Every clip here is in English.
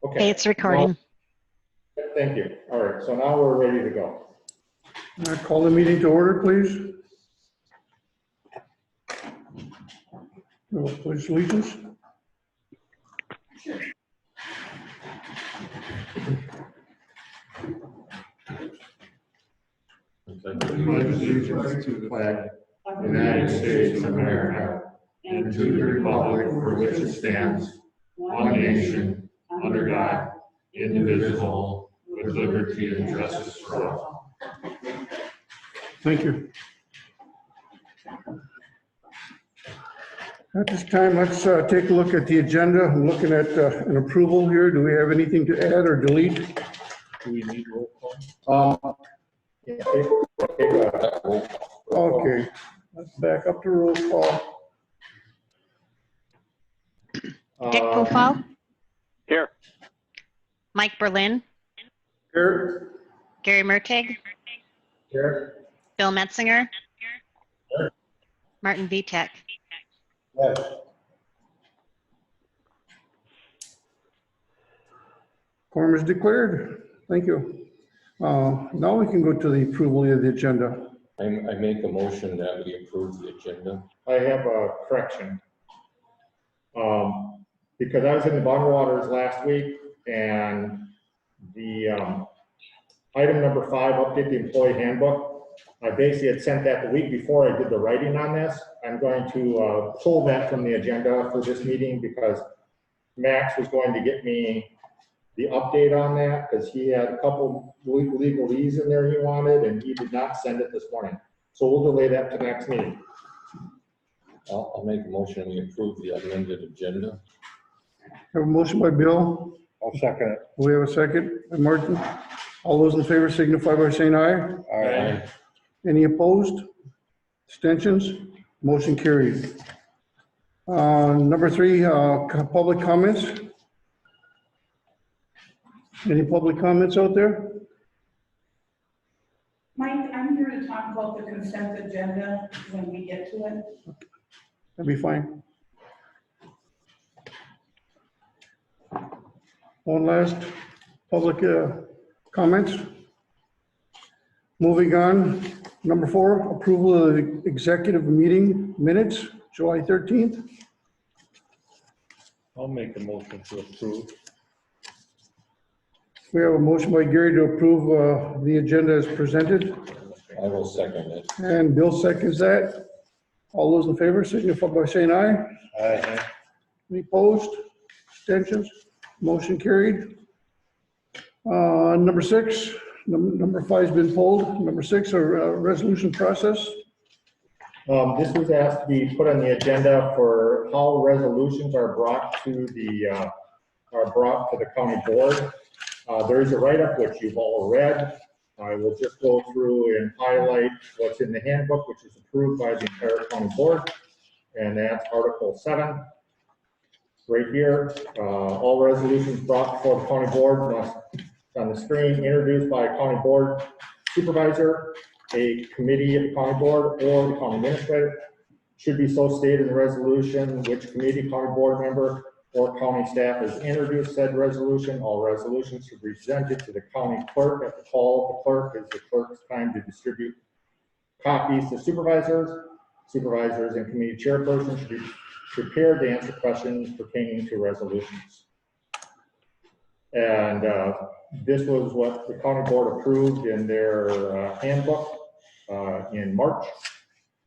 Okay, it's recording. Thank you. All right, so now we're ready to go. Call the meeting to order, please. Pledge allegiance. Allegiance to the flag of the United States of America and to the republic for which it stands, one nation, under God, indivisible, with liberty and justice for all. Thank you. At this time, let's take a look at the agenda. I'm looking at an approval here. Do we have anything to add or delete? Do we need roll call? Okay, let's back up to roll call. Dick Pufal, Here. Mike Berlin, Here. Gary Mertig, Here. Bill Metzinger, Here. Martin Vitek. Yes. Quorum is declared. Thank you. Now we can go to the approval of the agenda. I make a motion that we approve the agenda. I have a correction. Because I was in the Bond Waters last week and the item number 5, update the employee handbook. I basically had sent that the week before I did the writing on this. I'm going to pull that from the agenda for this meeting because Max was going to get me the update on that because he had a couple legalese in there he wanted and he did not send it this morning. So we'll delay that to next meeting. I'll make a motion we approve the amended agenda. Have a motion by Bill. I'll second it. We have a second by Martin. All those in favor signify by saying aye. Aye. Any opposed? Abstentions? Motion carried. Number 3, public comments. Any public comments out there? Mike, I'm here to talk about the consent agenda when we get to it. That'd be fine. One last public comments. Moving on, number 4, approval of the executive meeting minutes, July 13th. I'll make a motion to approve. We have a motion by Gary to approve the agenda as presented, I will second it. and Bill seconds that. All those in favor signify by saying aye. Aye. Any opposed? Abstentions? Motion carried. Number 6, number 5 has been pulled. Number 6, a resolution process. This was asked to be put on the agenda for how resolutions are brought to the county board. There is a write-up which you've all read. I will just go through and highlight what's in the handbook, which is approved by the entire county board, and that's Article 7. Right here, all resolutions brought before the county board must, on the screen, introduced by a county board supervisor, a committee of the county board, or the county administrator. Should be so stated in the resolution which committee, county board member, or county staff has introduced said resolution. All resolutions should be presented to the county clerk at the call of the clerk as the clerk's time to distribute copies to supervisors. Supervisors and committee chairpersons should be prepared to answer questions pertaining to resolutions. And this was what the county board approved in their handbook in March.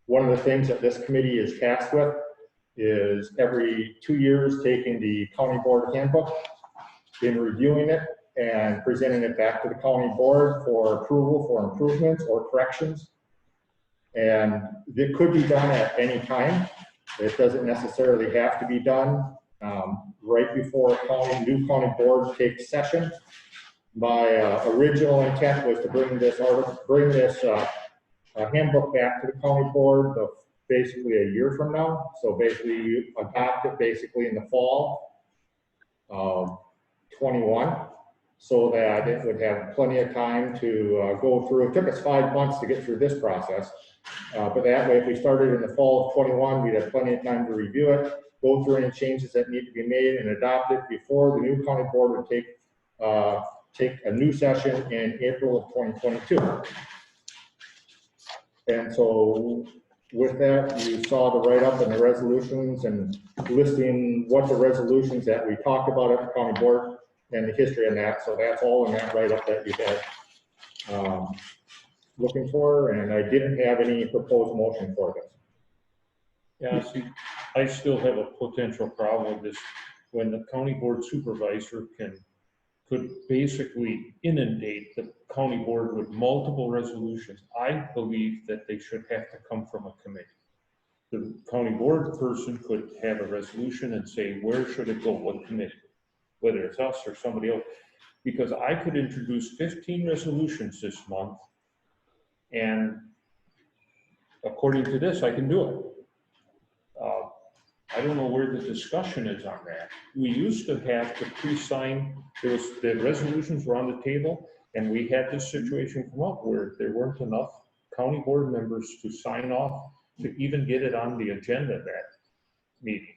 One of the things that this committee is tasked with is every 2 years taking the county board handbook and reviewing it and presenting it back to the county board for approval for improvements or corrections. And it could be done at any time. It doesn't necessarily have to be done right before a new county board takes session. My original intent was to bring this handbook back to the county board basically a year from now. So basically you adopt it basically in the fall of 21 so that it would have plenty of time to go through. It took us 5 months to get through this process. But that way, if we started in the fall of 21, we'd have plenty of time to review it go through any changes that need to be made and adopt it before the new county board would take a new session in April of 2022. And so with that, you saw the write-up and the resolutions and listing what the resolutions that we talked about at the county board and the history of that. So that's all in that write-up that you had looking for, and I didn't have any proposed motion for this. Yeah, see, I still have a potential problem with this, when the county board supervisor could basically inundate the county board with multiple resolutions. I believe that they should have to come from a committee. The county board person could have a resolution and say, where should it go, what committee? Whether it's us or somebody else, because I could introduce 15 resolutions this month, and according to this, I can do it. I don't know where the discussion is on that. We used to have to pre-sign, the resolutions were on the table, and we had this situation come up where there weren't enough county board members to sign off to even get it on the agenda that meeting.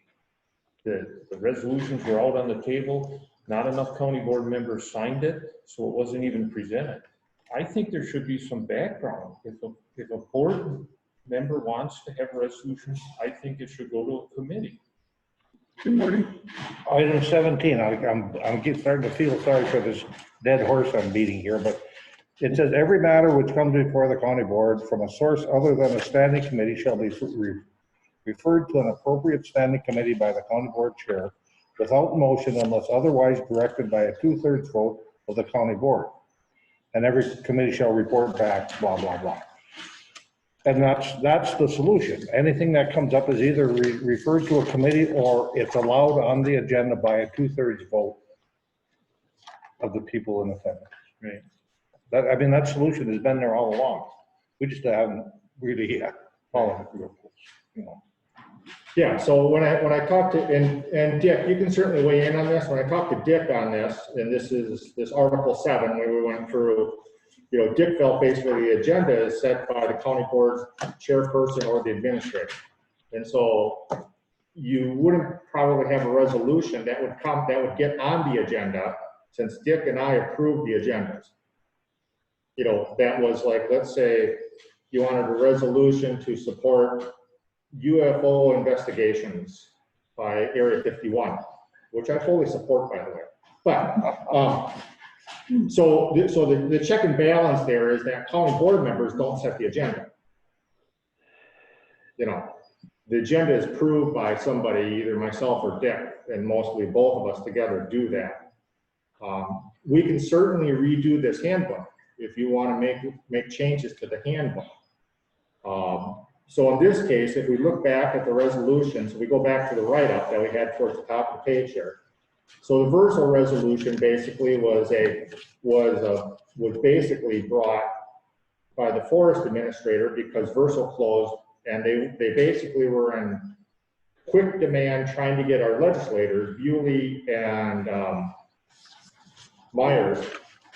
The resolutions were out on the table, not enough county board members signed it, so it wasn't even presented. I think there should be some background. If a board member wants to have a resolution, I think it should go to a committee. Good morning. Item 17, I'm starting to feel sorry for this dead horse I'm beating here, but it says every matter which comes before the county board from a source other than a standing committee shall be referred to an appropriate standing committee by the county board chair without motion unless otherwise directed by a 2/3 vote of the county board. And every committee shall report back, blah, blah, blah. And that's the solution. Anything that comes up is either referred to a committee or it's allowed on the agenda by a 2/3 vote of the people in attendance. Right. That solution has been there all along. We just haven't really followed it real close, you know. Yeah, so when I talked to, and Dick, you can certainly weigh in on this. When I talked to Dick on this, and this is this Article 7, where we went through, you know, Dick felt basically the agenda is set by the county board's chairperson or the administrator. And so you wouldn't probably have a resolution that would get on the agenda, since Dick and I approved the agendas. You know, that was like, let's say you wanted a resolution to support UFO investigations by Area 51, which I fully support, by the way. But so the check and balance there is that county board members don't set the agenda. You know, the agenda is approved by somebody, either myself or Dick, and mostly both of us together do that. We can certainly redo this handbook if you want to make changes to the handbook. So in this case, if we look back at the resolutions, we go back to the write-up that we had towards the top of the page here. So the Verso resolution basically was basically brought by the forest administrator because Verso closed, and they basically were in quick demand trying to get our legislators, Bewley and Myers,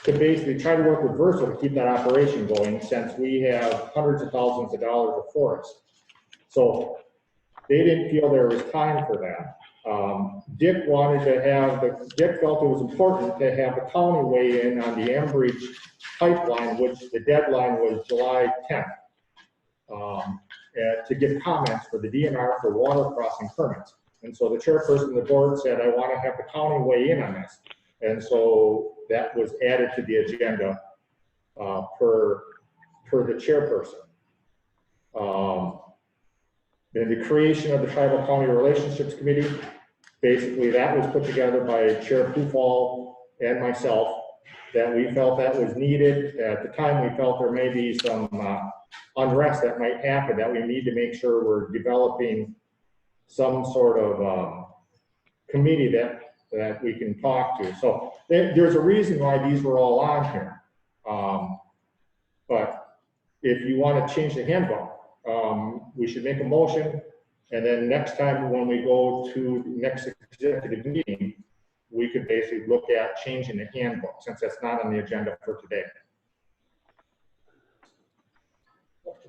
to basically try to work with Verso to keep that operation going, since we have hundreds of thousands of dollars of forest. So they didn't feel there was time for that. Dick felt it was important to have the county weigh in on the Ambridge pipeline, which the deadline was July 10th, to give comments for the DNR for water crossing permits. And so the chairperson of the board said, I want to have the county weigh in on this. And so that was added to the agenda per the chairperson. And the creation of the Tribal County Relationships Committee, basically that was put together by Chair Pufall and myself, that we felt that was needed. At the time, we felt there may be some unrest that might happen, that we need to make sure we're developing some sort of committee that we can talk to. So there's a reason why these were all on here. But if you want to change the handbook, we should make a motion, and then next time when we go to the next executive meeting, we could basically look at changing the handbook, since that's not on the agenda for today.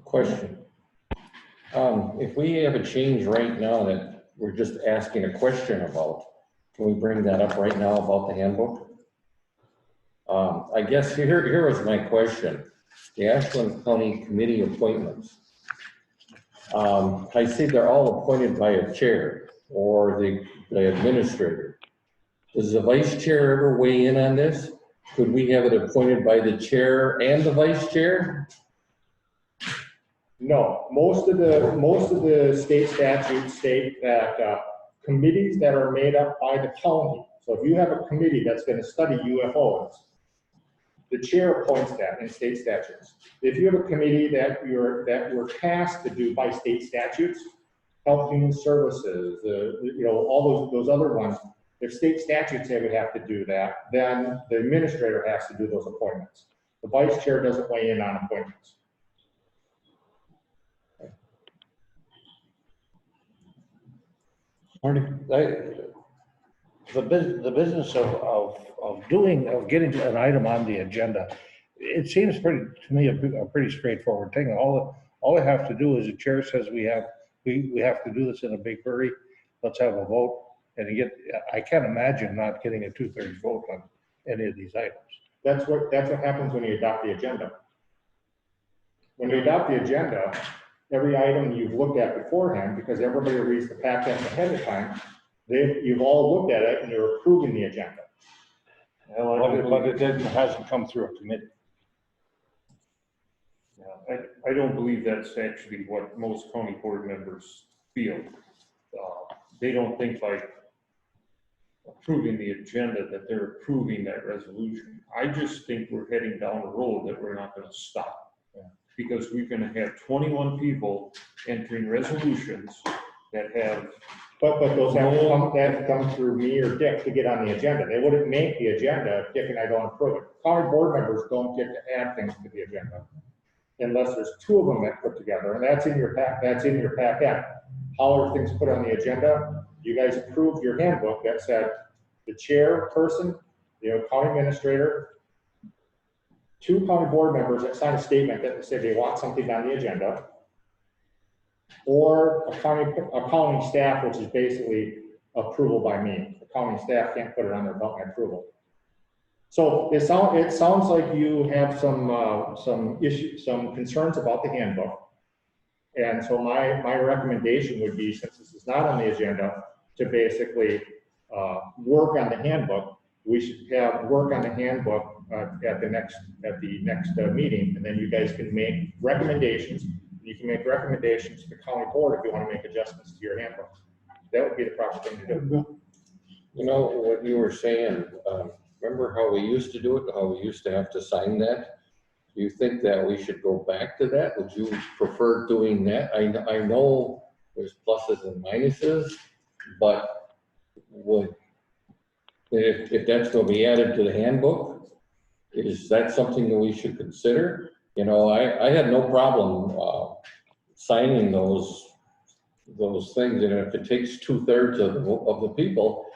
Question. If we have a change right now we're just asking a question about. Can we bring that up right now about the handbook? I guess here is my question. The Ashland County Committee appointments. I see they're all appointed by a chair or the administrator. Does the vice chair ever weigh in on this? Could we have it appointed by the chair and the vice chair? No, most of the state statutes state that committees that are made up by the county. So if you have a committee that's going to study UFOs, the chair appoints that in state statutes. If you have a committee that you're tasked to do by state statutes, Health Human Services, all those other ones, if state statutes say we have to do that, then the administrator has to do those appointments. The vice chair doesn't weigh in on appointments. Marty? The business of getting an item on the agenda, it seems to me a pretty straightforward thing. All I have to do is the chair says we have to do this in a big hurry. Let's have a vote. And I can't imagine not getting a 2/3 vote on any of these items. That's what happens when you adopt the agenda. When you adopt the agenda, every item you've looked at beforehand, because everybody reads the packet ahead of time, you've all looked at it and you're approving the agenda. But it hasn't come through a committee. I don't believe that's actually what most county board members feel. They don't think by approving the agenda that they're approving that resolution. I just think we're heading down a road that we're not going to stop. Because we're going to have 21 people entering resolutions that have. But those have to come through me or Dick to get on the agenda. They wouldn't make the agenda if Dick and I don't approve it. County board members don't get to add things to the agenda unless there's two of them that put together, and that's in your packet. How are things put on the agenda? You guys approved your handbook that said the chairperson, the county administrator, two county board members that sign a statement that say they want something on the agenda, or a county staff, which is basically approval by me. The county staff can't put it on their without my approval. So it sounds like you have some issues, some concerns about the handbook. And so my recommendation would be, since this is not on the agenda, to basically work on the handbook. We should have work on the handbook at the next meeting, and then you guys can make recommendations. You can make recommendations to the county board if you want to make adjustments to your handbook. That would be the proper thing to do. You know, what you were saying, remember how we used to do it, how we used to have to sign that? Do you think that we should go back to that? Would you prefer doing that? I know there's pluses and minuses, but if that's going to be added to the handbook, is that something that we should consider? You know, I had no problem signing those things, and if it takes 2/3 of the people.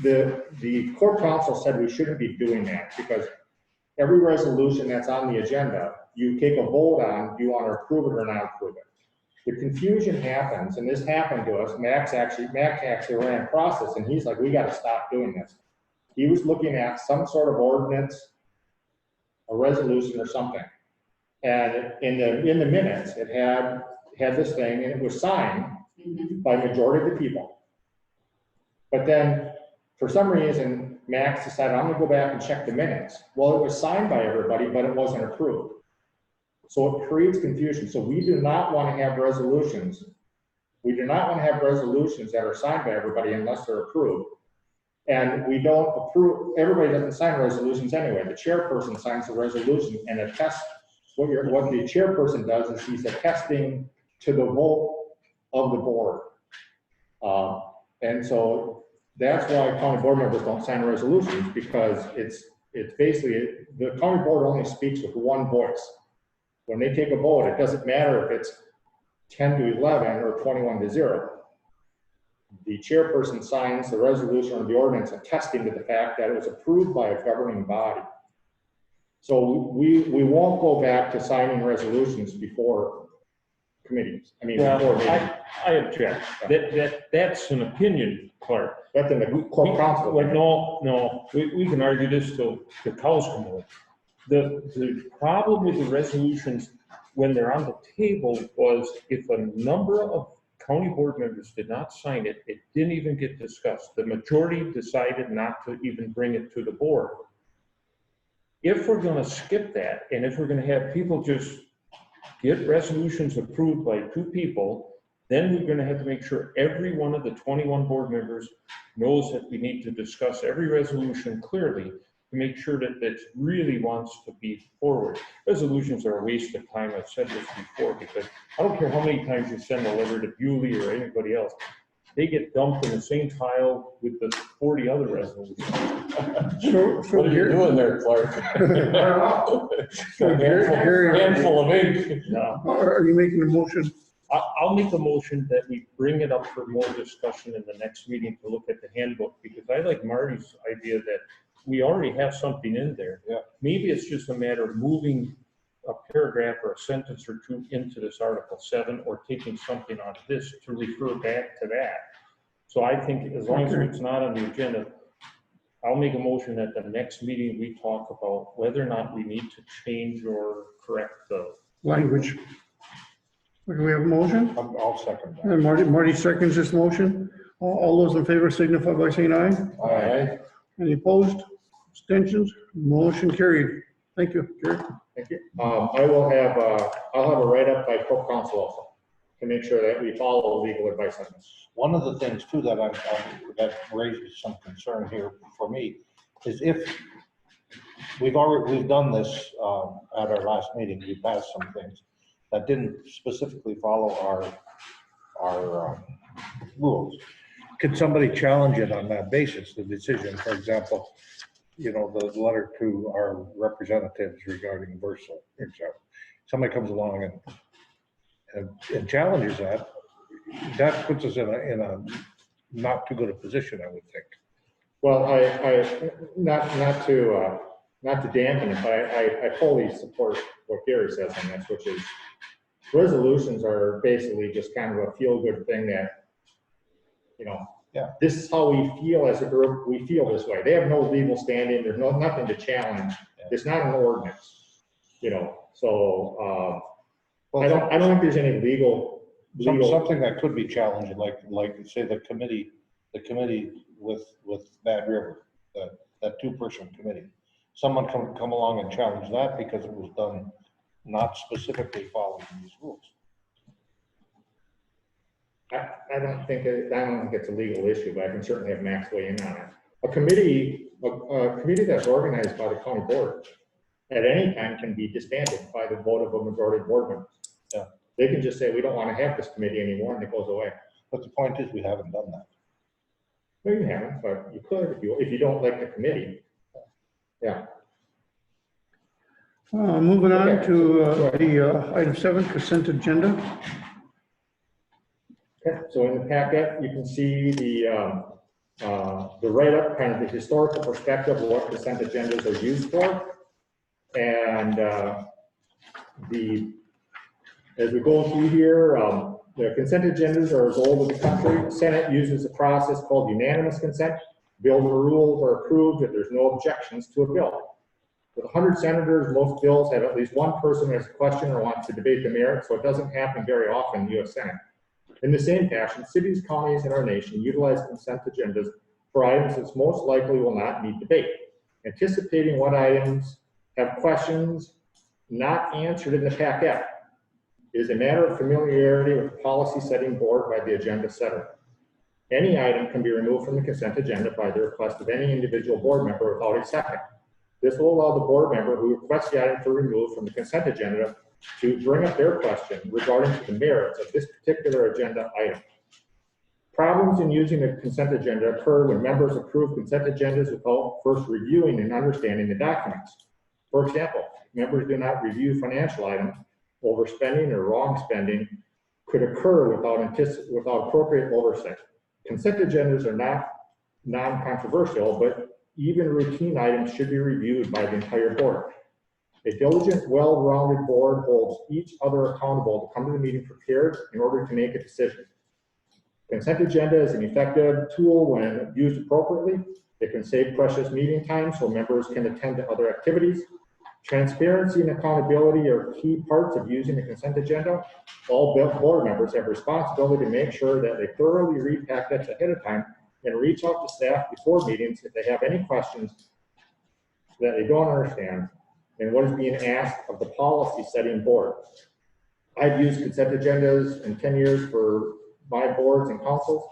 The court counsel said we shouldn't be doing that, because every resolution that's on the agenda, you take a vote on, do you want to approve it or not approve it? The confusion happens, and this happened to us. Max actually ran a process, and he's like, we got to stop doing this. He was looking at some sort of ordinance, a resolution or something. And in the minutes, it had this thing, and it was signed by majority of the people. But then, for some reason, Max decided, I'm gonna go back and check the minutes. Well, it was signed by everybody, but it wasn't approved. So it creates confusion. So we do not want to have resolutions. We do not want to have resolutions that are signed by everybody unless they're approved. And we don't approve, everybody doesn't sign resolutions anyway. The chairperson signs the resolution and attests. What the chairperson does is he's attesting to the vote of the board. And so that's why county board members don't sign resolutions, because it's basically, the county board only speaks with one voice. When they take a vote, it doesn't matter if it's 10-11 or 21-0. The chairperson signs the resolution or the ordinance attesting to the fact that it was approved by a governing body. So we won't go back to signing resolutions before committees. I mean, Well, before meetings. I object. That's an opinion, Clark. That's in the core council. Like, no, we can argue this till the cows come home. The problem with the resolutions, when they're on the table, was if a number of county board members did not sign it, it didn't even get discussed. The majority decided not to even bring it to the board. If we're gonna skip that, and if we're gonna have people just get resolutions approved by 2 people, then we're gonna have to make sure every one of the 21 board members knows that we need to discuss every resolution clearly to make sure that it really wants to be forward. Resolutions are a waste of time. I've said this before, because I don't care how many times you send a letter to Bewley or anybody else, they get dumped in the same pile with the 40 other resolutions. So What are you Gary, doing there, Clark? Gary, Handful of ink. No. are you making a motion? I'll make a motion that we bring it up for more discussion in the next meeting to look at the handbook, because I like Marty's idea that we already have something in there. Yeah. Maybe it's just a matter of moving a paragraph or a sentence or 2 into this Article 7, or taking something out of this to refer back to that. So I think as long as it's not on the agenda, I'll make a motion at the next meeting, we talk about whether or not we need to change or correct the. Language. Do we have a motion? I'll second that. And Marty seconds this motion. All those in favor signify by saying aye. Aye. Any opposed? Abstentions? Motion carried. Thank you, Gary. Thank you. I'll have a write-up by core council also, to make sure that we follow legal advice on this. One of the things too that that raises some concern here for me is if we've done this at our last meeting, we passed some things that didn't specifically follow our rules. Could somebody challenge it on that basis, the decision, for example, the letter to our representatives regarding Versal, for example? Somebody comes along and challenges that puts us in a not too good a position, I would think. Well, I not to dampen it, but I fully support what Gary says on this, which is resolutions are basically just kind of a feel-good thing that, Yeah. this is how we feel as a group, we feel this way. They have no legal standing, there's nothing to challenge. It's not an ordinance, so, I don't think there's any legal. Something that could be challenged, like say the committee with Bad River, that 2-person committee. Someone come along and challenge that because it was done not specifically following these rules. I don't think it's a legal issue, but I can certainly have Max weigh in on it. A committee that's organized by the county board at any time can be disbanded by the vote of a majority of board members. Yeah. They can just say, we don't want to have this committee anymore, and it goes away. But the point is, we haven't done that. No, you haven't, but you could if you don't like the committee. Yeah. Moving on to the item 7, consent agenda. Okay, so in the packet, you can see the write-up, kind of the historical perspective of what consent agendas are used for. And as we go through here, the consent agendas are as old as the country. The Senate uses a process called unanimous consent. Bill rules are approved if there's no objections to a bill. With 100 senators, most bills have at least one person who has a question or wants to debate the merits, so it doesn't happen very often in the U.S. Senate. In the same fashion, cities, counties, and our nation utilize consent agendas for items that most likely will not need debate. Anticipating what items have questions not answered in the packet is a matter of familiarity with the policy setting board by the agenda setter. Any item can be removed from the consent agenda by the request of any individual board member without a second. This will allow the board member who requests the item to remove from the consent agenda to bring up their question regarding the merits of this particular agenda item. Problems in using the consent agenda occur when members approve consent agendas without first reviewing and understanding the documents. For example, members do not review financial items. Overspending or wrong spending could occur without appropriate oversight. Consent agendas are not non-controversial, but even routine items should be reviewed by the entire board. A diligent, well-rounded board holds each other accountable to come to the meeting prepared in order to make a decision. Consent agenda is an effective tool when used appropriately. It can save precious meeting time so members can attend to other activities. Transparency and accountability are key parts of using the consent agenda. All board members have responsibility to make sure that they thoroughly read packets ahead of time and reach out to staff before meetings if they have any questions that they don't understand and what is being asked of the policy setting board. I've used consent agendas in 10 years for my boards and councils,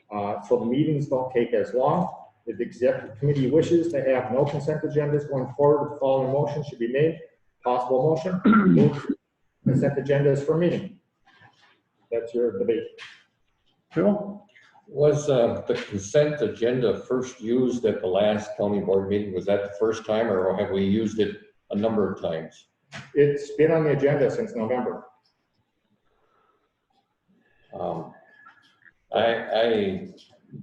so the meetings don't take as long. If the executive committee wishes to have no consent agendas going forward, the following motion should be made. Possible motion, move consent agendas for meeting. That's your debate. Phil? Was the consent agenda first used at the last county board meeting? Was that the first time, or have we used it a number of times? It's been on the agenda since November. I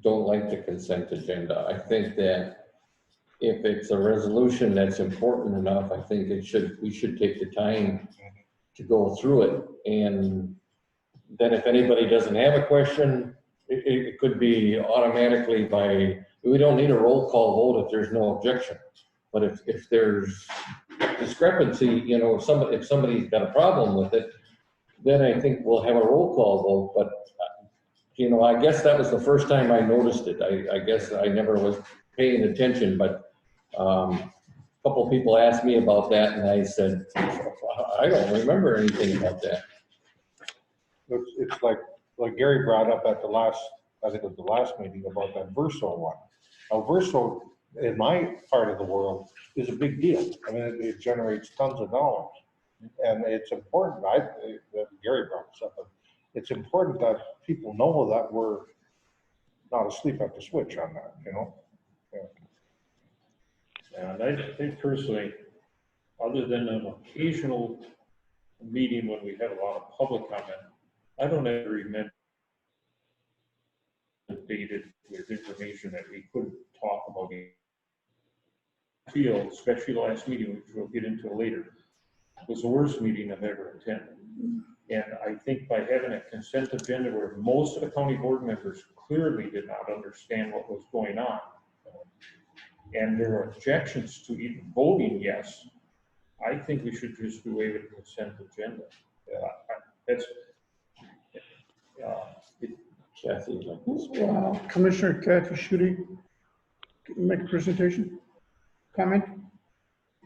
don't like the consent agenda. I think that if it's a resolution that's important enough, I think we should take the time to go through it. And then if anybody doesn't have a question, it could be automatically we don't need a roll call vote if there's no objection. But if there's discrepancy, if somebody's got a problem with it, then I think we'll have a roll call vote. But I guess that was the first time I noticed it. I guess I never was paying attention, but a couple of people asked me about that, and I said, I don't remember anything about that. It's like Gary brought up at the last, I think it was the last meeting, about that Verso one. Now, Verso, in my part of the world, is a big deal. I mean, it generates tons of dollars. And it's important, that Gary brought this up, but it's important that people know that we're not asleep at the switch on that, And I think personally, other than an occasional meeting when we have a lot of public comment, I don't ever remember debated with information that we couldn't talk about. I feel, especially the last meeting, which we'll get into later, was the worst meeting I've ever attended. And I think by having a consent agenda where most of the county board members clearly did not understand what was going on, and there were objections to even voting yes, I think we should just do away with the consent agenda. That's Kathy, like this. Commissioner Kathy Schutte, make a presentation, comment,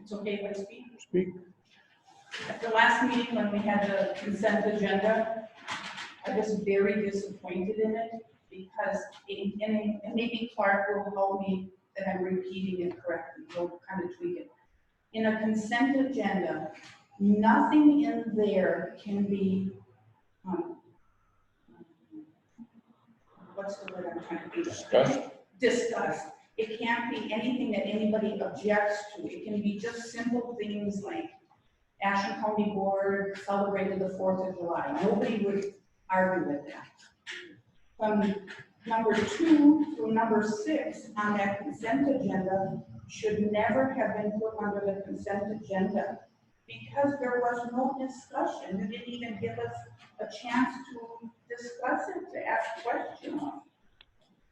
It's okay if I speak? speak. At the last meeting, when we had the consent agenda, I was very disappointed in it because, and maybe Clark will tell me that I'm repeating it correctly, he'll kind of tweak it. In a consent agenda, nothing in there can be, what's the word I'm trying to use? Discussed. It can't be anything that anybody objects to. It can be just simple things like Ashen County Board celebrated the 4th of July. Nobody would argue with that. From number 2 through number 6 on that consent agenda should never have been put under the consent agenda because there was no discussion. You didn't even give us a chance to discuss it, to ask questions.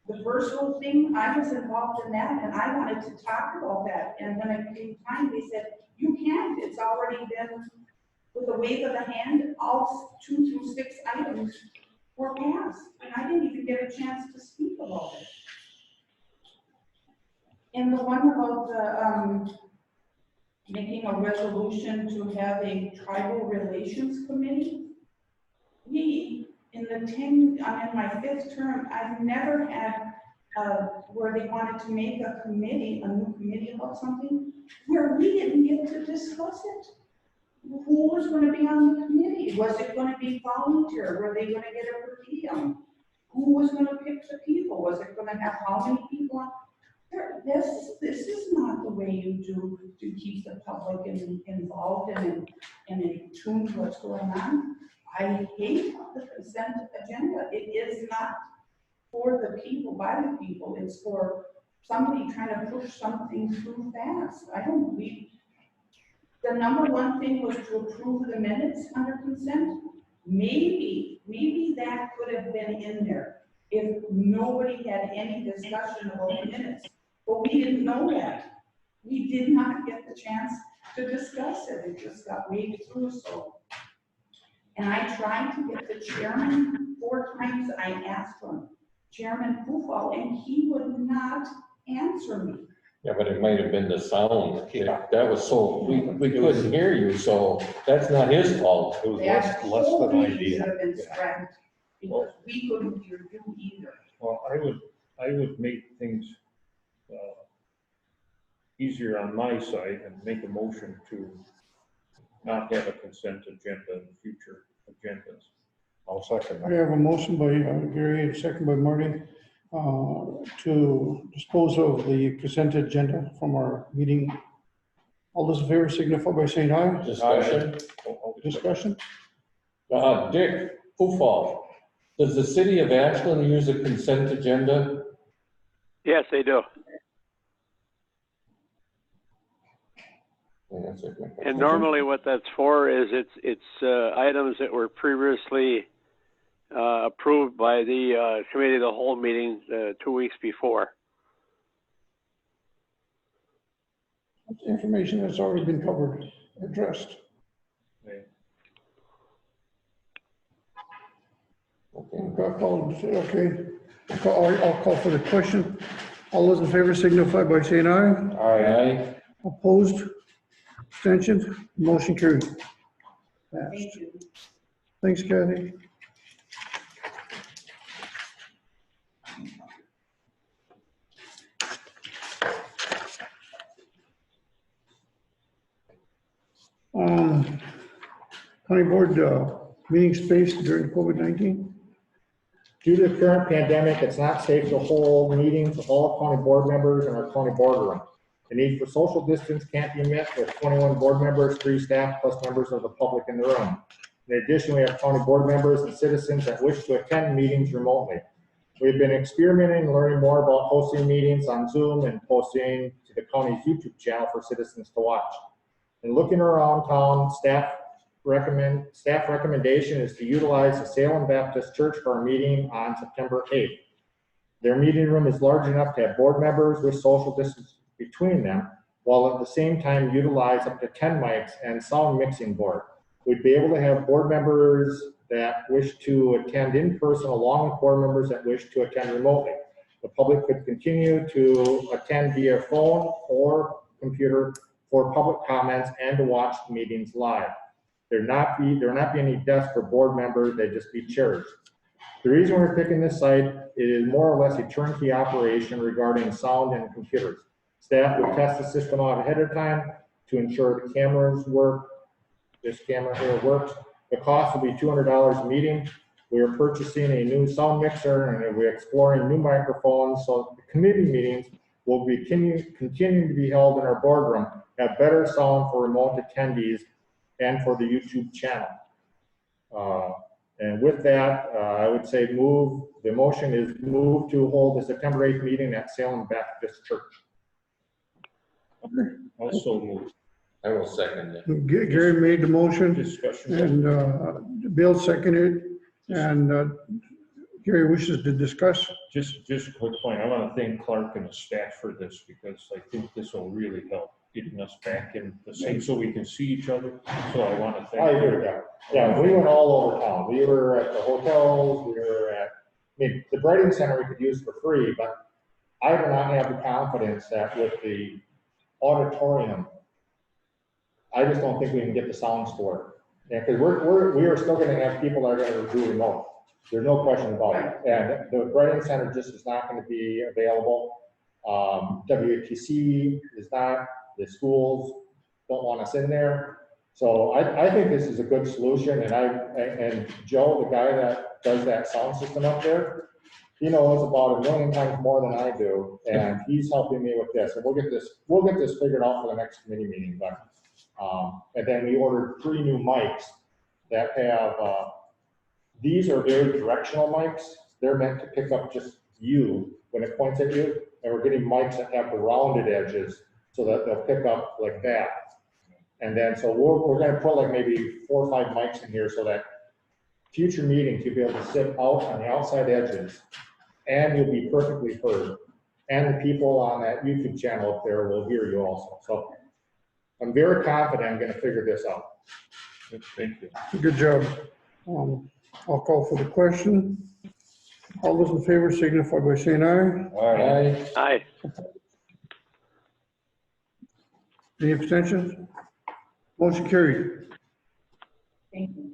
The Verso thing, I was involved in that and I wanted to talk about that. And when it came time, they said, you can't, it's already been, with a wave of the hand, all 2 through 6 items were passed. And I didn't even get a chance to speak about it. And the one about the, making a resolution to have a tribal relations committee, in my 5th term, I've never had where they wanted to make a new committee about something where we didn't get to discuss it. Who was going to be on the committee? Was it going to be volunteer? Were they going to get a per diem? Who was going to pick the people? Was it going to have how many people on? This is not the way you do to keep the public involved and in tune to what's going on. I hate the consent agenda. It is not for the people, by the people. It's for somebody trying to push something too fast. I don't believe The number one thing was to approve the minutes under consent. Maybe that could have been in there if nobody had any discussion about the minutes. But we didn't know that. We did not get the chance to discuss it. It just got waved through, so. And I tried to get the chairman 4 times. I asked him, Chairman Kufal, and he would not answer me. Yeah, but it might have been the sound. That was so, we couldn't hear you, so that's not his fault. It was That less whole than meeting ideal. should have been scrapped because we couldn't hear you either. Well, I would make things easier on my side and make a motion to not have a consent agenda in future agendas. I'll second I that. have a motion by Gary, a second by Marty, to dispose of the consent agenda from our meeting. All those in favor signify by saying aye. Discussion. Discussion? Dick Ufall, does the city of Ashland use a consent agenda? Yes, they do. And normally what that's for is it's items that were previously approved by the committee of the whole meeting 2 weeks before. Information that's already been covered, addressed. Okay, I'll call for the question. All those in favor signify by saying aye. Aye. Opposed? Abstentions? Motion carried. Passed. Thank you. Thanks, Kathy. County Board meeting space during COVID-19? Due to the current pandemic, it's not safe to hold meetings with all county board members in our county boardroom. The need for social distance can't be met with 21 board members, 3 staff, plus members of the public in the room. In addition, we have county board members and citizens that wish to attend meetings remotely. We've been experimenting and learning more about hosting meetings on Zoom and posting to the county's YouTube channel for citizens to watch. And looking around town, staff recommendation is to utilize the Salem Baptist Church for our meeting on September 8th. Their meeting room is large enough to have board members with social distance between them, while at the same time utilize up to 10 mics and sound mixing board. We'd be able to have board members that wish to attend in person along with board members that wish to attend remotely. The public could continue to attend via phone or computer for public comments and to watch the meetings live. There not be any desks for board members, they'd just be chairs. The reason we're picking this site is more or less a turnkey operation regarding sound and computers. Staff would test the system out ahead of time to ensure the cameras work. This camera here works. The cost will be $200 a meeting. We are purchasing a new sound mixer and we're exploring new microphones. So the committee meetings will be continuing to be held in our boardroom, have better sound for remote attendees and for the YouTube channel. And with that, I would say the motion is move to hold the September 8th meeting at Salem Baptist Church. Also move. I will second that. Gary made the motion Discussion. and Bill seconded, and Gary wishes to discuss. Just a quick point. I want to thank Clark and the staff for this because I think this will really help getting us back in the same so we can see each other. So I want to thank I you. hear that. Yeah, we went all over town. We were at the hotels, we were at, the Brighton Center we could use for free, but I do not have the confidence that with the auditorium, I just don't think we can get the sounds to work. Yeah, because we are still gonna have people that are gonna do remote. There's no question about it. And the Brighton Center just is not gonna be available. WATC is not, the schools don't want us in there. So I think this is a good solution, and Joe, the guy that does that sound system up there, he knows about 1 million times more than I do, and he's helping me with this, and we'll get this figured out for the next committee meeting, but, and then we ordered 3 new mics that have, these are very directional mics, they're meant to pick up just you when it points at you, and we're getting mics that have the rounded edges so that they'll pick up like that. And then, so we're gonna put like maybe 4 or 5 mics in here so that future meetings, you'll be able to sit out on the outside edges and you'll be perfectly heard. And the people on that YouTube channel up there will hear you also. So I'm very confident I'm gonna figure this out. Thank you. Good job. I'll call for the question. All those in favor signify by saying aye. All right. Aye. Any abstentions? Motion carried. Thank you.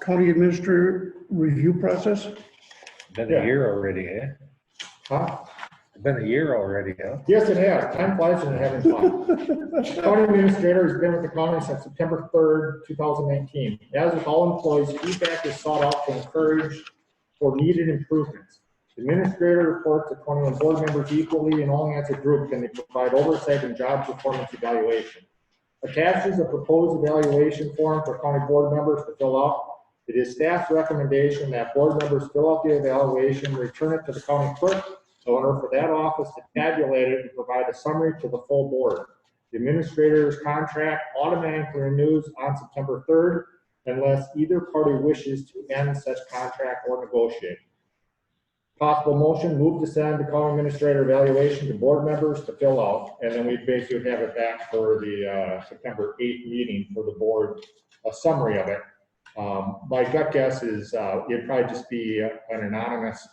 County Administrator review process? Been a year already, eh? Huh? Been a year already, huh? Yes, it has. Time flies when you're having fun. County administrator has been with the county since September 3rd, 2019. As with all employees, feedback is sought out to encourage for needed improvements. The administrator reports to 21 board members equally, and only as a group can they provide oversight and job performance evaluation. Attached is a proposed evaluation form for county board members to fill out. It is staff's recommendation that board members fill out the evaluation, return it to the county clerk, in order for that office to tabulate it and provide a summary to the full board. The administrator's contract automatically renews on September 3rd unless either party wishes to end such contract or negotiate. Possible motion, move to send the county administrator evaluation to board members to fill out, and then we basically have it back for the September 8th meeting for the board, a summary of it. My gut guess is it'd probably just be an anonymous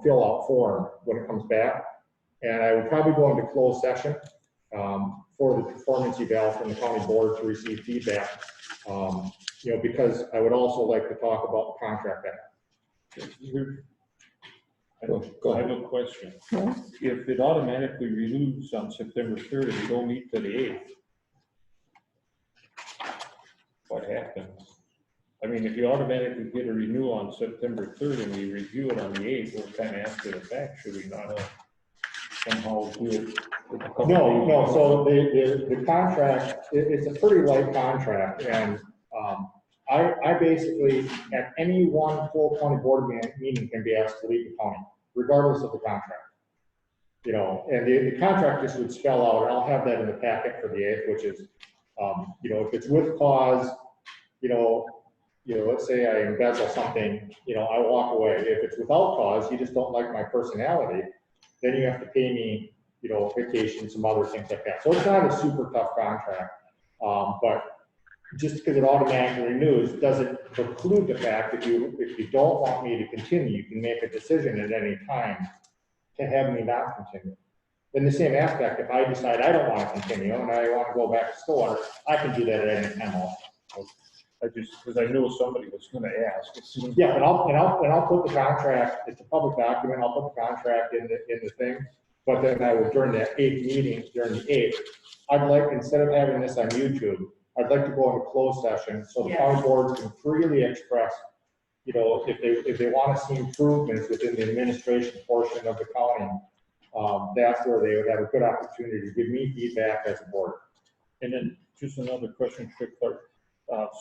fill out form when it comes back. And I would probably go into closed session for the performance eval from the county board to receive feedback. Because I would also like to talk about the contract act. I have a question. If it automatically renews on September 3rd and we don't meet to the 8th, what happens? I mean, if you automatically get a renewal on September 3rd and we review it on the 8th, we're kind of after the fact, should we not somehow do it? No, so the contract, it's a pretty light contract, and I basically, at any one full county board meeting can be asked to leave the county, regardless of the contract. And the contract just would spell out, and I'll have that in the packet for the 8th, which is, if it's with cause, let's say I embezzle something, I walk away. If it's without cause, you just don't like my personality, then you have to pay me, vacation, some other things like that. So it's not a super tough contract, but just because it automatically renews doesn't preclude the fact that if you don't want me to continue, you can make a decision at any time to have me not continue. In the same aspect, if I decide I don't want to continue and I want to go back to Stillwater, I can do that at any time also. Because I know somebody was going to ask. Yeah, and I'll put the contract. It's a public document. I'll put the contract in the thing. But then I would, during that 8th meeting, during the 8th, I'd like, instead of having this on YouTube, I'd like to go into closed session so the county boards can freely express, if they want to see improvements within the administration portion of the county. That's where they would have a good opportunity to give me feedback as a board. And then just another question, Trick Clark.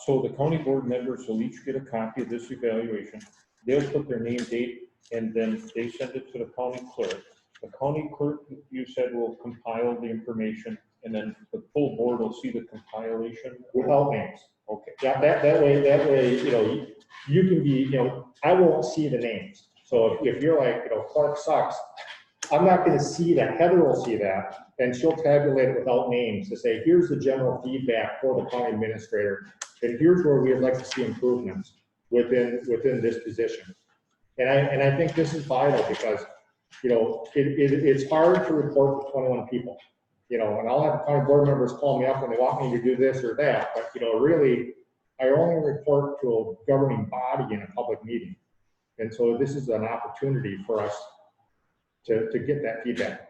So the county board members will each get a copy of this evaluation. They'll put their name, date, and then they send it to the county clerk. The county clerk, you said, will compile the information, and then the full board will see the compilation Without names. Okay. Yeah, that way, you can be, I won't see the names. So if you're like, Clark sucks, I'm not going to see that. Heather will see that, and she'll tabulate it without names to say, here's the general feedback for the county administrator, and here's where we would like to see improvements within this position. And I think this is vital because, it's hard to report to 21 people, and I'll have county board members call me up when they want me to do this or that, but, really, I only report to a governing body in a public meeting. And so this is an opportunity for us to get that feedback.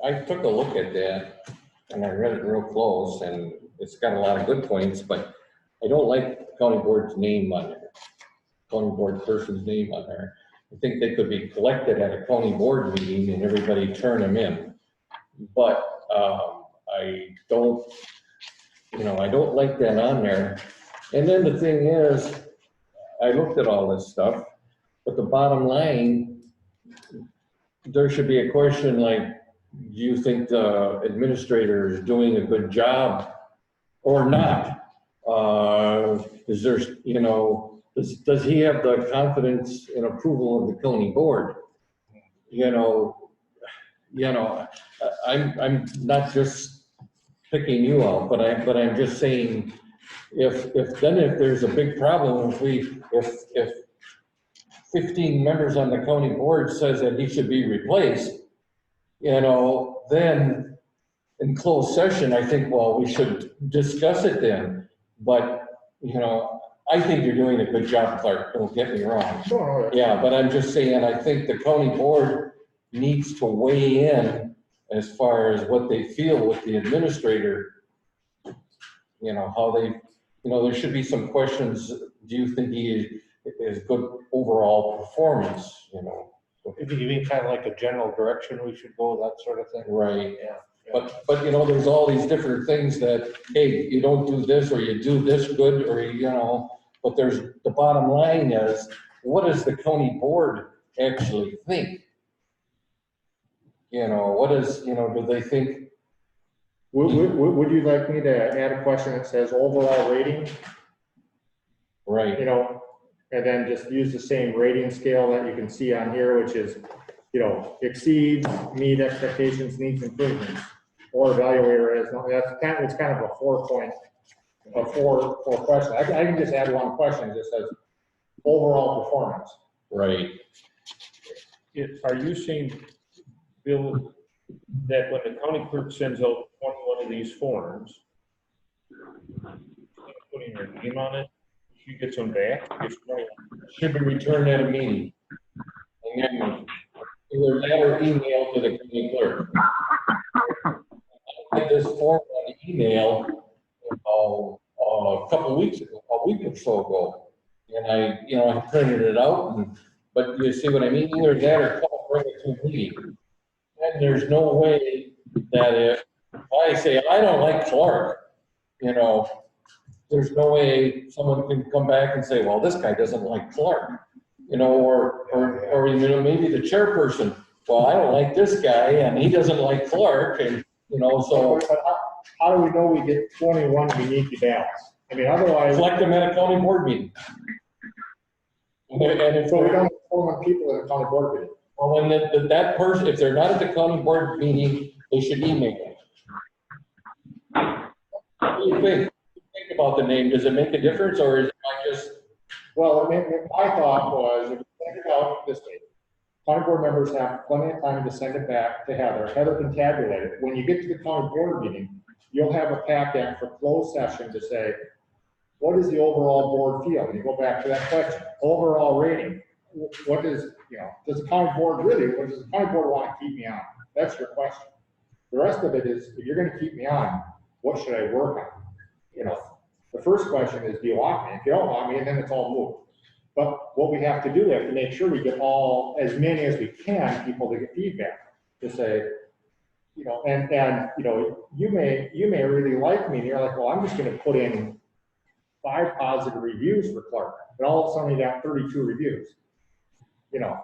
I took a look at that and I read it real close, and it's got a lot of good points, but I don't like the county board's name on there, county board person's name on there. I think they could be collected at a county board meeting and everybody turn them in. But I don't like that on there. And then the thing is, I looked at all this stuff, But the bottom line, there should be a question like, do you think the administrator is doing a good job or not? Is there, you know, does he have the confidence and approval of the county board? You know, I'm not just picking you out, but I'm just saying, if there's a big problem, if 15 members on the county board says that he should be replaced, you know, then in closed session, I think, well, we should discuss it then. But, you know, I think you're doing a good job, Clark, don't get me wrong. Sure. Yeah, but I'm just saying, I think the county board needs to weigh in as far as what they feel with the administrator. You know, how they, you know, there should be some questions. Do you think he is good overall performance, you know? You mean kind of like a general direction we should go, that sort of thing? Right. Yeah. But, you know, there's all these different things that, hey, you don't do this, or you do this good, or, you know, but there's, the bottom line is, what does the county board actually think? You know, what is, you know, do they think? Would you like me to add a question that says overall rating? Right, You know, and then just use the same rating scale that you can see on here, which is, you know, exceeds, meet expectations, needs improvements, or evaluator as, it's kind of a 4 question. I can just add one question, it just says overall performance. right. Are you saying, Bill, that when the county clerk sends out 21 of these forms, putting her name on it, she gets them back? Gets 21. Should be returned at a meeting. And then either that or email to the county clerk. I had this form on email, a couple weeks ago, a week or so ago. And I printed it out, but you see what I mean? Either that or come bring it to me. And there's no way that if I say, I don't like Clark, you know, there's no way someone can come back and say, well, this guy doesn't like Clark, you know, or you know, maybe the chairperson, well, I don't like this guy and he doesn't like Clark, and, you know, so. But how do we know we get 21 unique evals? I mean, otherwise. Select them at a county board meeting. And if So we don't have 21 people at a county board meeting. well, when that person, if they're not at the county board meeting, they should email them. What do you think? Think about the name. Does it make a difference, or is it not just? Well, my thought was, if you think about this way, county board members have plenty of time to send it back to Heather. Heather can tabulate it. When you get to the county board meeting, you'll have a packet for closed session to say, what does the overall board feel? And you go back to that question, overall rating. What is, you know, does the county board really, what does the county board want to keep me on? That's your question. The rest of it is, if you're going to keep me on, what should I work on? You know, the first question is, do you want me? If you don't want me, then it's all moved. But what we have to do, we have to make sure we get as many as we can, people to get feedback, to say, you know, and you know, you may really like me, and you're like, well, I'm just going to put in 5 positive reviews for Clark, and all of a sudden you got 32 reviews. You know,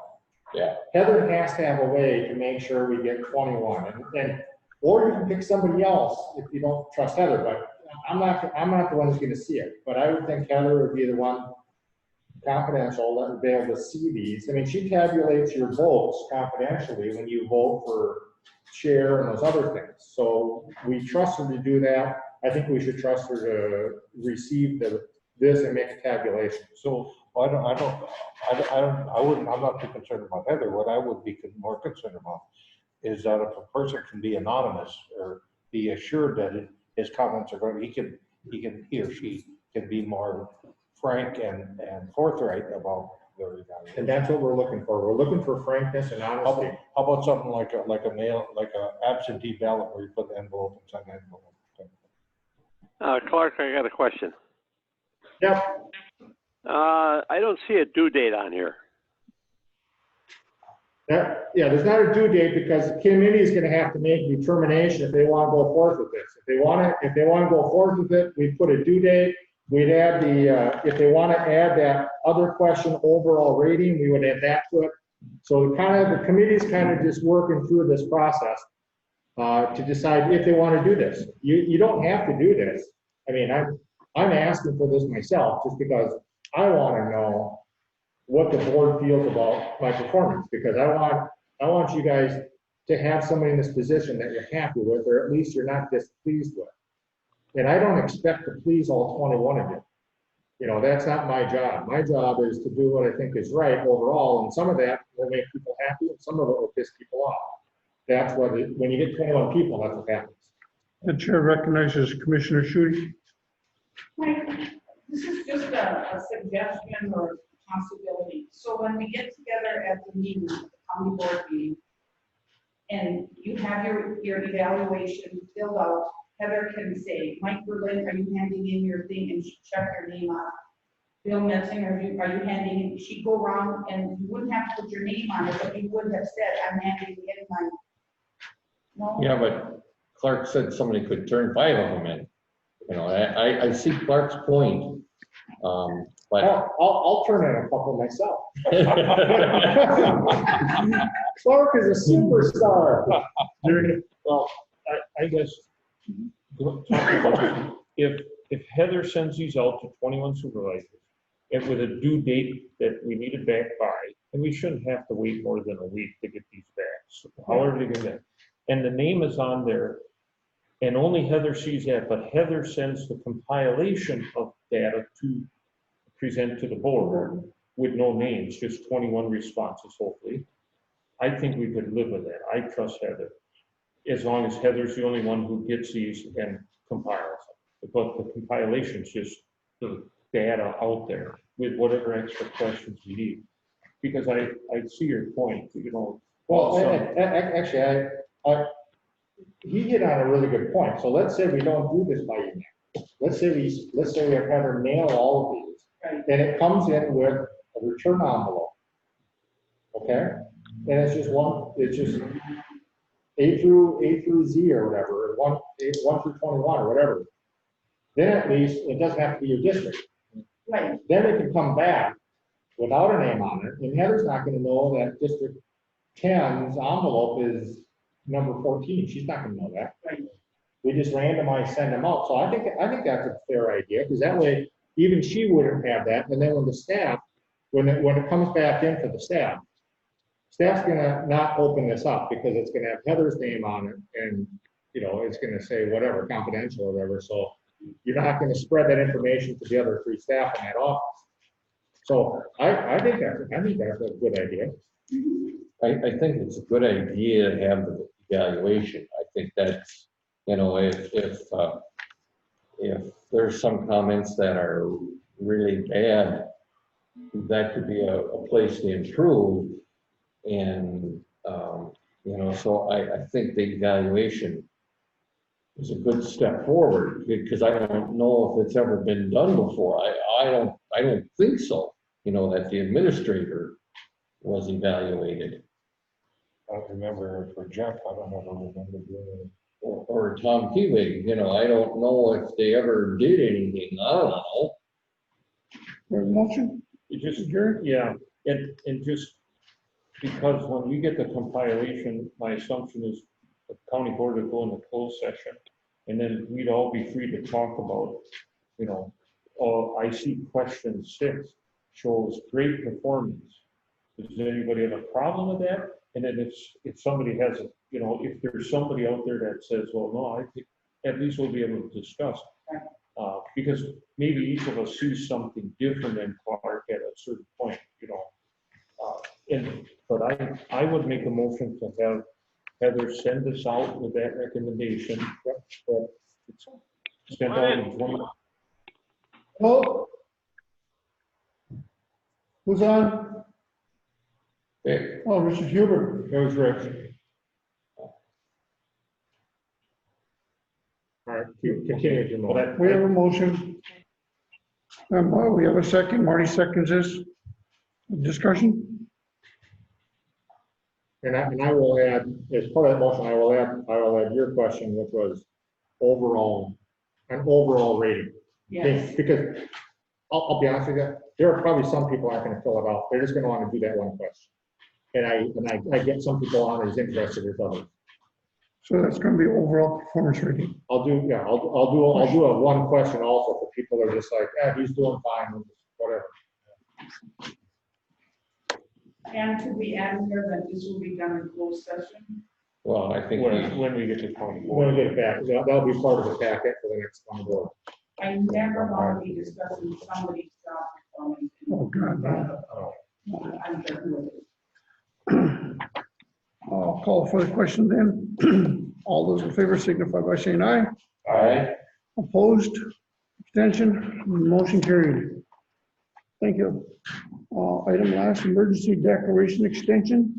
Yeah. Heather has to have a way to make sure we get 21, and or you can pick somebody else if you don't trust Heather. But I'm not the one who's going to see it. But I would think Heather would be the one, confidential, that would be able to see these. I mean, she tabulates your votes confidentially when you vote for chair and those other things. So we trust her to do that. I think we should trust her to receive this and make a tabulation. So I'm not too concerned about Heather. What I would be more concerned about is that if a person can be anonymous or be assured that his comments are going, he or she can be more frank and forthright about their evaluation. And that's what we're looking for. We're looking for frankness and honesty. How about something like a mail, like a absentee ballot where you put the envelope inside the envelope? Clark, I got a question. Yep. I don't see a due date on here. Yeah, there's not a due date because the committee is going to have to make a determination if they want to go forth with this. If they want to go forth with it, we put a due date. we'd add if they want to add that other question, overall rating, we would add that to it. So the committee's kind of just working through this process to decide if they want to do this. You don't have to do this. I mean, I'm asking for this myself just because I want to know what the board feels about my performance, because I want you guys to have somebody in this position that you're happy with, or at least you're not displeased with. And I don't expect to please all 21 of you. You know, that's not my job. My job is to do what I think is right overall, and some of that will make people happy, and some of it will piss people off. That's what, when you get 21 people, that's what happens. The chair recognizes Commissioner Schutte. Mike, this is just a suggestion or possibility. So when we get together at the meeting, the county board meeting, and you have your evaluation filled out, Heather can say, Mike Berlin, are you handing in your thing, and she'd check your name off. Bill Metzinger, are you handing in? She'd go around and you wouldn't have to put your name on it, but you would have said, I'm handing in my. No? Yeah, but Clark said somebody could turn 5 of them in. You know, I see Clark's point. But I'll turn in a couple myself. Clark is a superstar. Well, I guess, if Heather sends these out to 21 supervisors, and with a due date that we need it back by, and we shouldn't have to wait more than a week to get these back, so however they get that. And the name is on there, and only Heather sees that, but Heather sends the compilation of data to present to the board with no names, just 21 responses, hopefully. I think we could live with that. I trust Heather, as long as Heather's the only one who gets these and compiles them. But the compilation's just the data out there with whatever extra questions you need. Because I see your point, you know. Well, actually, he hit on a really good point. So let's say we don't do this by email. Let's say we have Heather mail all of these, Right. and it comes in with a return envelope. Okay, and it's just A through Z or whatever, or 1 through 21 or whatever. Then at least it doesn't have to be your district. Right. Then it can come back without a name on it, and Heather's not going to know that District 10's envelope is number 14. She's not going to know that. Right. We just randomly send them out. So I think that's a fair idea, because that way even she wouldn't have that. And then when the staff, when it comes back in for the staff's gonna not open this up because it's gonna have Heather's name on it, and you know it's gonna say whatever, confidential or whatever. So you're not gonna spread that information to the other 3 staff in that office. So I think that's a good idea. I think it's a good idea to have the evaluation. I think that's, you know, if there's some comments that are really bad, that could be a place to improve. And, you know, so I think the evaluation is a good step forward, because I don't know if it's ever been done before. I don't think so, you know, that the administrator was evaluated. I remember for Jeff, I don't ever remember doing it. Or Tom Keewig, you know, I don't know if they ever did anything. I don't know. There's a motion. It just, yeah, and just because when we get the compilation, my assumption is the county board would go into closed session, and then we'd all be free to talk about, you know, I see question 6 shows great performance. Does anybody have a problem with that? And then if somebody has a, you know, if there's somebody out there that says, well, no, I think at least we'll be able to discuss. Because maybe each of us sees something different than Clark at a certain point, you know. But I would make a motion to have Heather send this out with that recommendation. That it's sent out in 20. Hello? Who's on? Okay. Oh, Richard Huber. That was Rich. All right, continue with your motion. We have a motion. We have a second. Marty seconds this. Discussion? And I will add, as part of that motion, I will add your question, which was an overall rating. Yes. Because I'll be honest with you, there are probably some people aren't gonna fill it out. They're just gonna wanna do that one question. And I get some people on as interested as others. So that's gonna be overall performance rating. I'll do a one question also for people that are just like, he's doing fine, whatever. And to be added here that this will be done in closed session. Well, I think When we get to county When board. we get it back, that'll be part of the packet for the next county board. I never want to be discussing somebody's job performance. Oh, God, no. I'm done with it. I'll call for the question then. All those in favor signify by saying aye. Aye. Opposed, abstention, motion carried. Thank you. Item last, emergency declaration extension.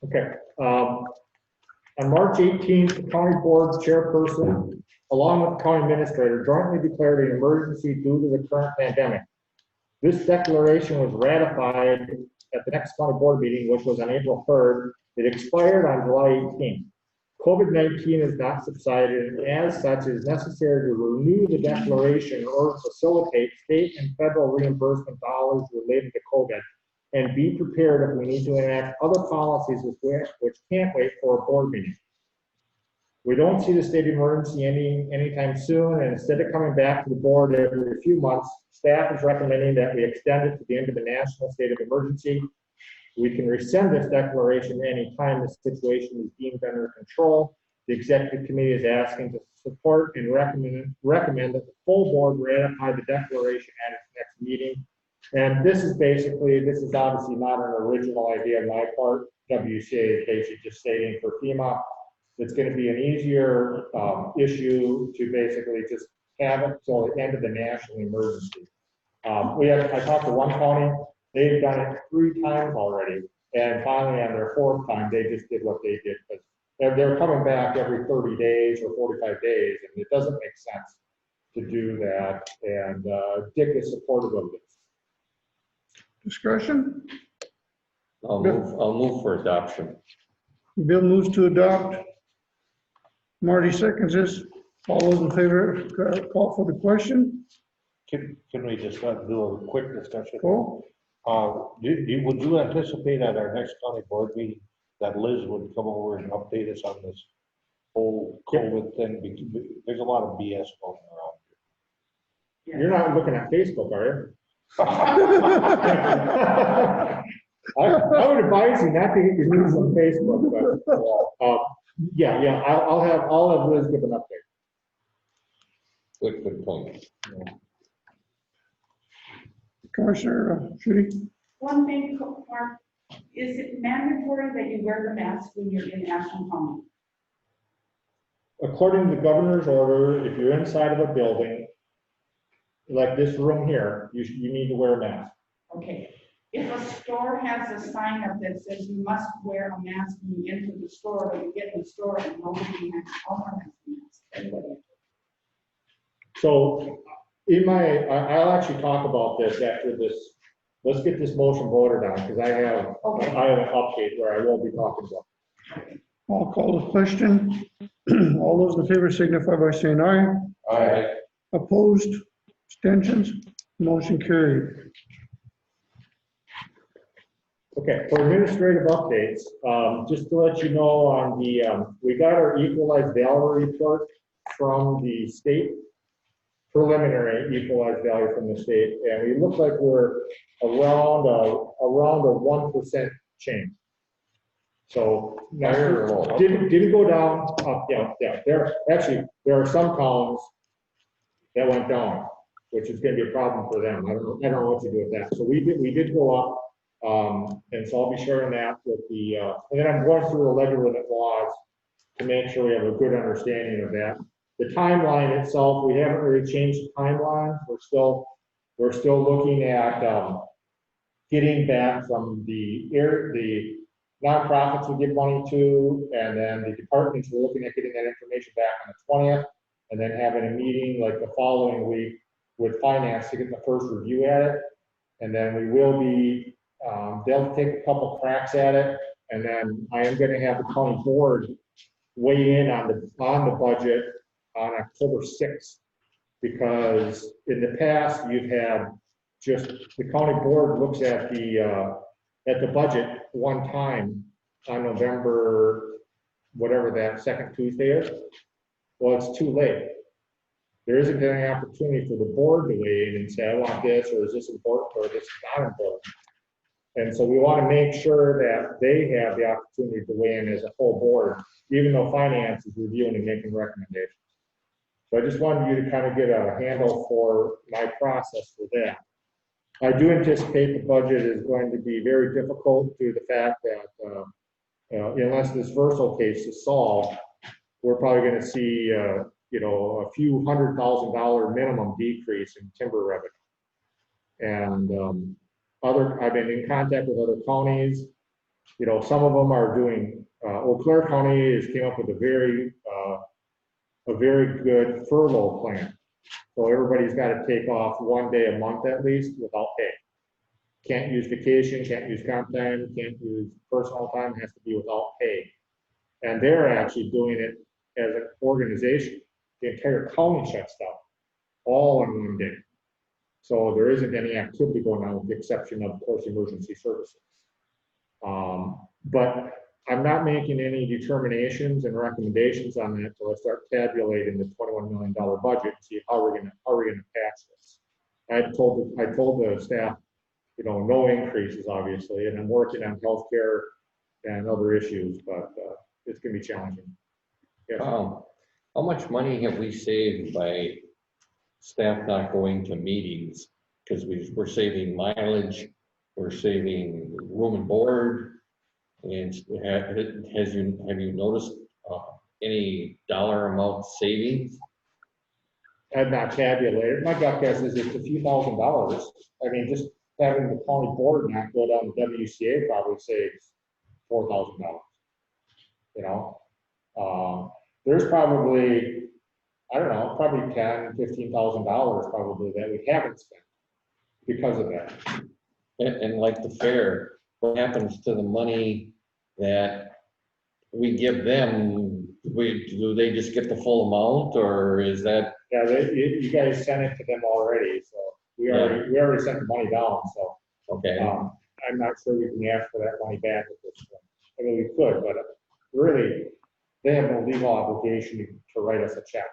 Okay. On March 18th, the county board chairperson, along with the county administrator, jointly declared an emergency due to the current pandemic. This declaration was ratified at the next county board meeting, which was on April 3rd. It expired on July 18th. COVID-19 has not subsided, and as such, it is necessary to renew the declaration in order to facilitate state and federal reimbursement dollars related to COVID, and be prepared if we need to enact other policies which can't wait for a board meeting. We don't see the state of emergency anytime soon, and instead of coming back to the board every few months, staff is recommending that we extend it to the end of the national state of emergency. We can rescind this declaration any time the situation is deemed under control. The executive committee is asking to support and recommend that the full board ratify the declaration at its next meeting. And this is obviously not an original idea on my part. WCA is just stating for FEMA, it's going to be an easier issue to basically just have it till the end of the national emergency. I talked to one county, they've done it 3 times already, and finally on their 4th time, they just did what they did. Because they're coming back every 30 days or 45 days, and it doesn't make sense to do that. And Dick is supportive of this. Discussion? I'll move for adoption. Bill moves to adopt. Marty seconds this. All those in favor, call for the question. Can we just do a quick discussion? Cole? Would you anticipate at our next county board meeting that Liz would come over and update us on this whole COVID thing? Because there's a lot of BS going around. You're not looking at Facebook, are you? I would advise you not to get your news on Facebook, but I'll have Liz give an update. Good point. Commissioner Shooty? One thing, Mark, is it mandatory that you wear the mask when you're in Ashland County? According to the governor's order, if you're inside of a building, like this room here, you need to wear a mask. Okay. If a store has a sign up that says you must wear a mask when you enter the store, but you get in the store and nobody has a mask, everybody. So I'll actually talk about this after this. Let's get this motion voted on, because I have an update where I will be talking about. I'll call the question. All those in favor signify by saying aye. Aye. Opposed, abstentions, motion carried. Okay, for administrative updates, just to let you know on we got our equalized value report from the state, preliminary equalized value from the state, and we look like we're around a 1% change. So didn't go down, up, down. There are some columns that went down, which is going to be a problem for them. I don't know what to do with that. So we did go up. And so I'll be sharing that with and then I'm going through the ledger limit laws to make sure we have a good understanding of that. The timeline itself, we haven't really changed the timeline. We're still looking at getting back from the nonprofits we give money to, and then the departments, we're looking at getting that information back on the 20th, and then having a meeting like the following week with finance to get the first review at it. And then we will be they'll take a couple cracks at it, and then I am going to have the county board weigh in on the budget on October 6th. because in the past, you've had just, the county board looks at the budget one time on November, whatever that second Tuesday is. Well, it's too late. There isn't any opportunity for the board to weigh in and say, I want this, or is this important, or this is not important. And so we want to make sure that they have the opportunity to weigh in as a whole board, even though finance is reviewing and making recommendations. So I just wanted you to kind of get a handle for my process for that. I do anticipate the budget is going to be very difficult due to the fact that unless this Verso case is solved, we're probably going to see a few $100,000 minimum decrease in timber revenue. And I've been in contact with other counties. Some of them are doing. Eau Claire County has came up with a very good furlough plan. So everybody's got to take off 1 day a month at least without pay. Can't use vacation, can't use comp time, can't use personal time, has to be without pay. And they're actually doing it as an organization. The entire county shuts down, all in 1 day. So there isn't any activity going on with the exception of course emergency services. But I'm not making any determinations and recommendations on that until I start tabulating the $21 million budget and see how we're gonna pass this. I told the staff, no increases obviously, and I'm working on healthcare and other issues, but it's gonna be challenging. Yes. How much money have we saved by staff not going to meetings? Because we're saving mileage, we're saving room and board. And have you noticed any dollar amount savings? I've not tabulated. My gut guess is it's a few $1,000s. I mean, just having the county board not go down to WCA probably saves $4,000. There's probably, I don't know, probably $10,000, $15,000 probably that we haven't spent because of that. And like the fair, what happens to the money that we give them? Do they just get the full amount, or is that? Yeah, you guys sent it to them already, so we already sent the money down. So Okay. I'm not sure we can ask for that money back at this point. I mean, we could, but really, they have no legal obligation to write us a check.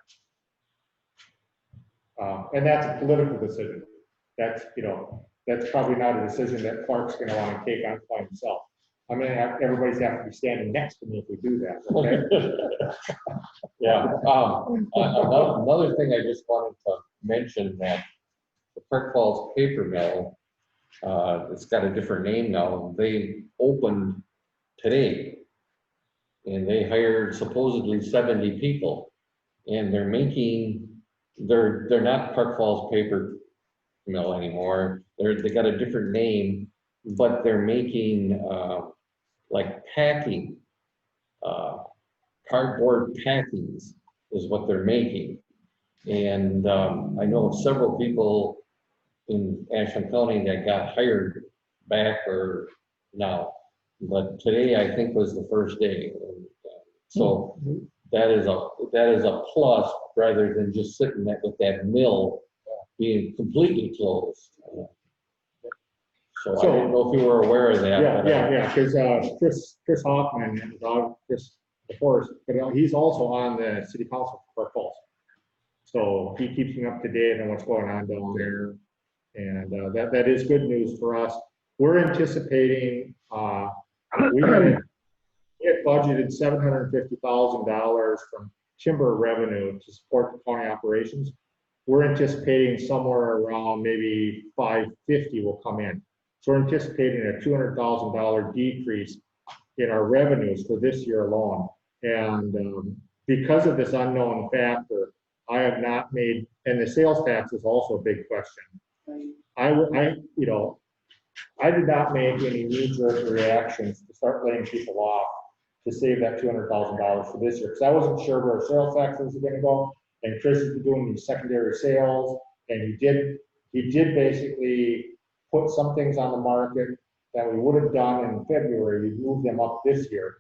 And that's a political decision. That's probably not a decision that Clark's going to want to take on by himself. I mean, everybody's have to be standing next to me if we do that. Okay? Yeah. Another thing I just wanted to mention, that the Park Falls Paper Mill, it's got a different name now. They opened today, and they hired supposedly 70 people, and they're not Park Falls Paper Mill anymore. They got a different name, but they're making like packing, cardboard packings is what they're making. And I know several people in Ashland County that got hired back or now, but today I think was the first day. So that is a plus rather than just sitting there with that mill being completely closed. So I didn't know if you were aware of that. Yeah, because Chris Hoffman, Chris DeForest, but he's also on the city council for Park Falls. So he keeps me up to date on what's going on down there. And that is good news for us. We're anticipating, we had budgeted $750,000 from timber revenue to support the county operations. We're anticipating somewhere around maybe 550 will come in. So we're anticipating a $200,000 decrease in our revenues for this year alone. And because of this unknown factor, I have not made, and the sales tax is also a big question. I did not make any knee-jerk reactions to start laying people off to save that $200,000 for this year, because I wasn't sure where sales taxes were going to go. And Chris is doing these secondary sales, and he did basically put some things on the market that we would have done in February. We moved them up this year.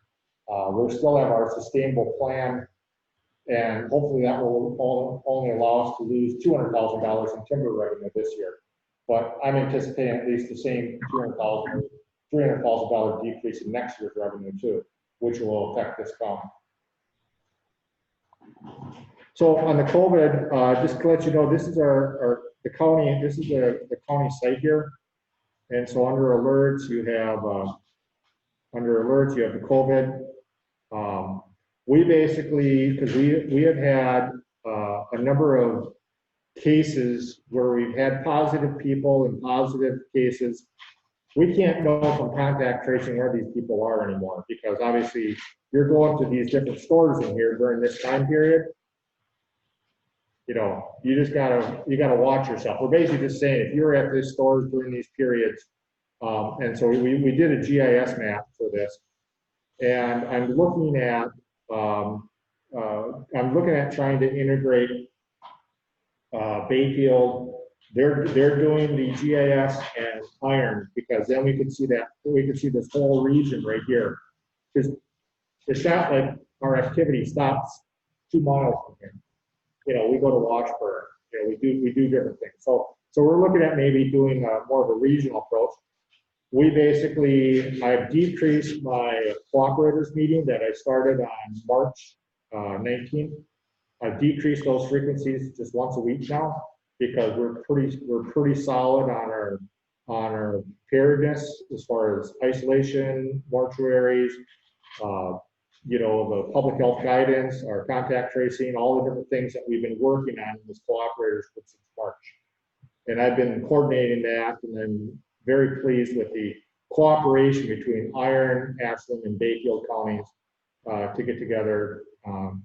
We still have our sustainable plan And hopefully that will only allow us to lose $200,000 in timber revenue this year. But I'm anticipating at least the same $300,000 decrease in next year's revenue too, which will affect this county. So on the COVID, just to let you know, this is the county, this is the county site here. And so under alerts, you have the COVID. We basically, because we have had a number of cases where we've had positive people and positive cases. We can't know from contact tracing where these people are anymore, because obviously you're going to these different stores in here during this time period. You know, you gotta watch yourself. We're basically just saying, if you're at this store during these periods, and so we did a GIS map for this, and I'm looking at trying to integrate Bayfield. They're doing the GIS and Iron, because then we can see this whole region right here. Because it's not like our activity stops 2 miles from here. You know, we go to Washburn. You know, we do different things. So we're looking at maybe doing more of a regional approach. I've decreased my cooperators meeting that I started on March 19th. I've decreased those frequencies just once a week now, because we're pretty solid on our preparedness as far as isolation, mortuaries, you know, the public health guidance, our contact tracing, all the different things that we've been working on in this cooperators group since March. And I've been coordinating that, and I'm very pleased with the cooperation between Iron, Ashland, and Bayfield counties to get together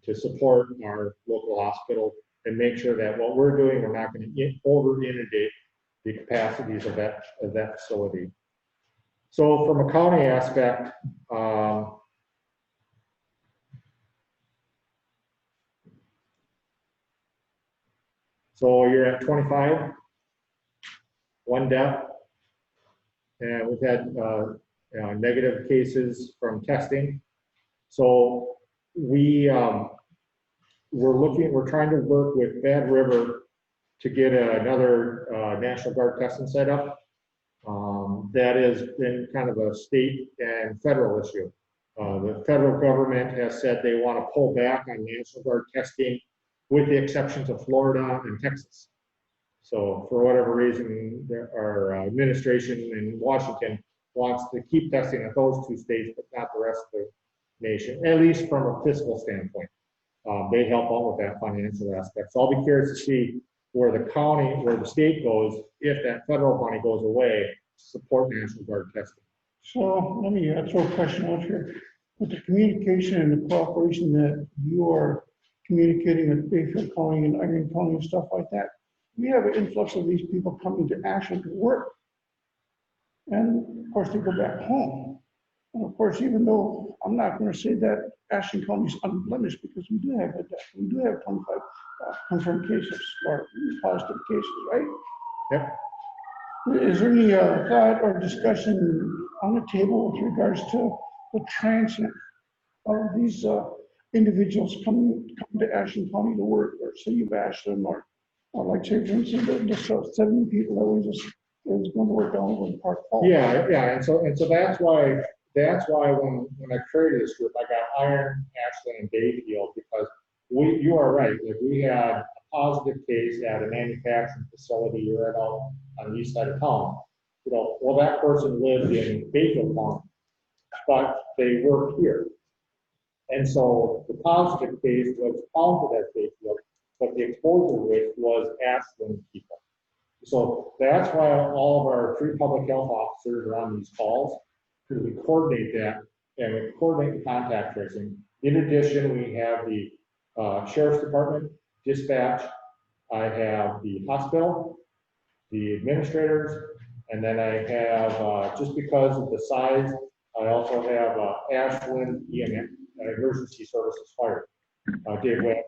to support our local hospital and make sure that what we're doing, we're not going to over-inundate the capacities of that facility. So from a county aspect, so you're at 25, 1 death, and we've had negative cases from testing. So we're trying to work with Bad River to get another National Guard testing set up. That has been kind of a state and federal issue. The federal government has said they want to pull back on National Guard testing, with the exceptions of Florida and Texas. So for whatever reason, our administration in Washington wants to keep testing at those 2 states, but not the rest of the nation, at least from a fiscal standpoint. They help out with that financial aspect. So I'll be curious to see where the state goes if that federal money goes away to support National Guard testing. So let me throw a question out here. With the communication and the cooperation that you are communicating with Bayfield County and Iron County and stuff like that, we have an influx of these people coming to Ashland to work. And of course, they go back home. And of course, even though I'm not going to say that Ashland County is unblemished, because we do have we do have 25 confirmed cases or positive cases, right? Yep. Is there any thought or discussion on the table with regards to the transient of these individuals coming to Ashland County to work, or City of Ashland, or like say, for instance, the 70 people that we just is going to work down over in Park Falls? Yeah, and so that's why when I created this group, I got Iron, Ashland, and Bayfield, because you are right. Like, we had a positive case at a manufacturing facility right out on the east side of town. You know, well, that person lived in Bayfield County, but they worked here. And so the positive case was counted at Bayfield, but the exposure rate was Ashland people. So that's why all of our 3 public health officers are on these calls, because we coordinate that and we coordinate the contact tracing. In addition, we have the Sheriff's Department, dispatch, I have the hospital, the administrators, and then I have, just because of the size, I also have Ashland EMS, Emergency Services Fire, Dave Webb,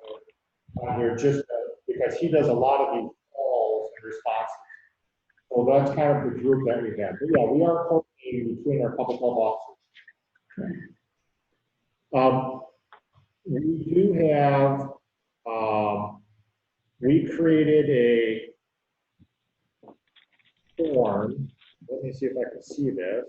on here, just because he does a lot of these calls and responses. So that's kind of the group that we have. But yeah, we are coordinating between our public health officers. We do have We created a form. Let me see if I can see this.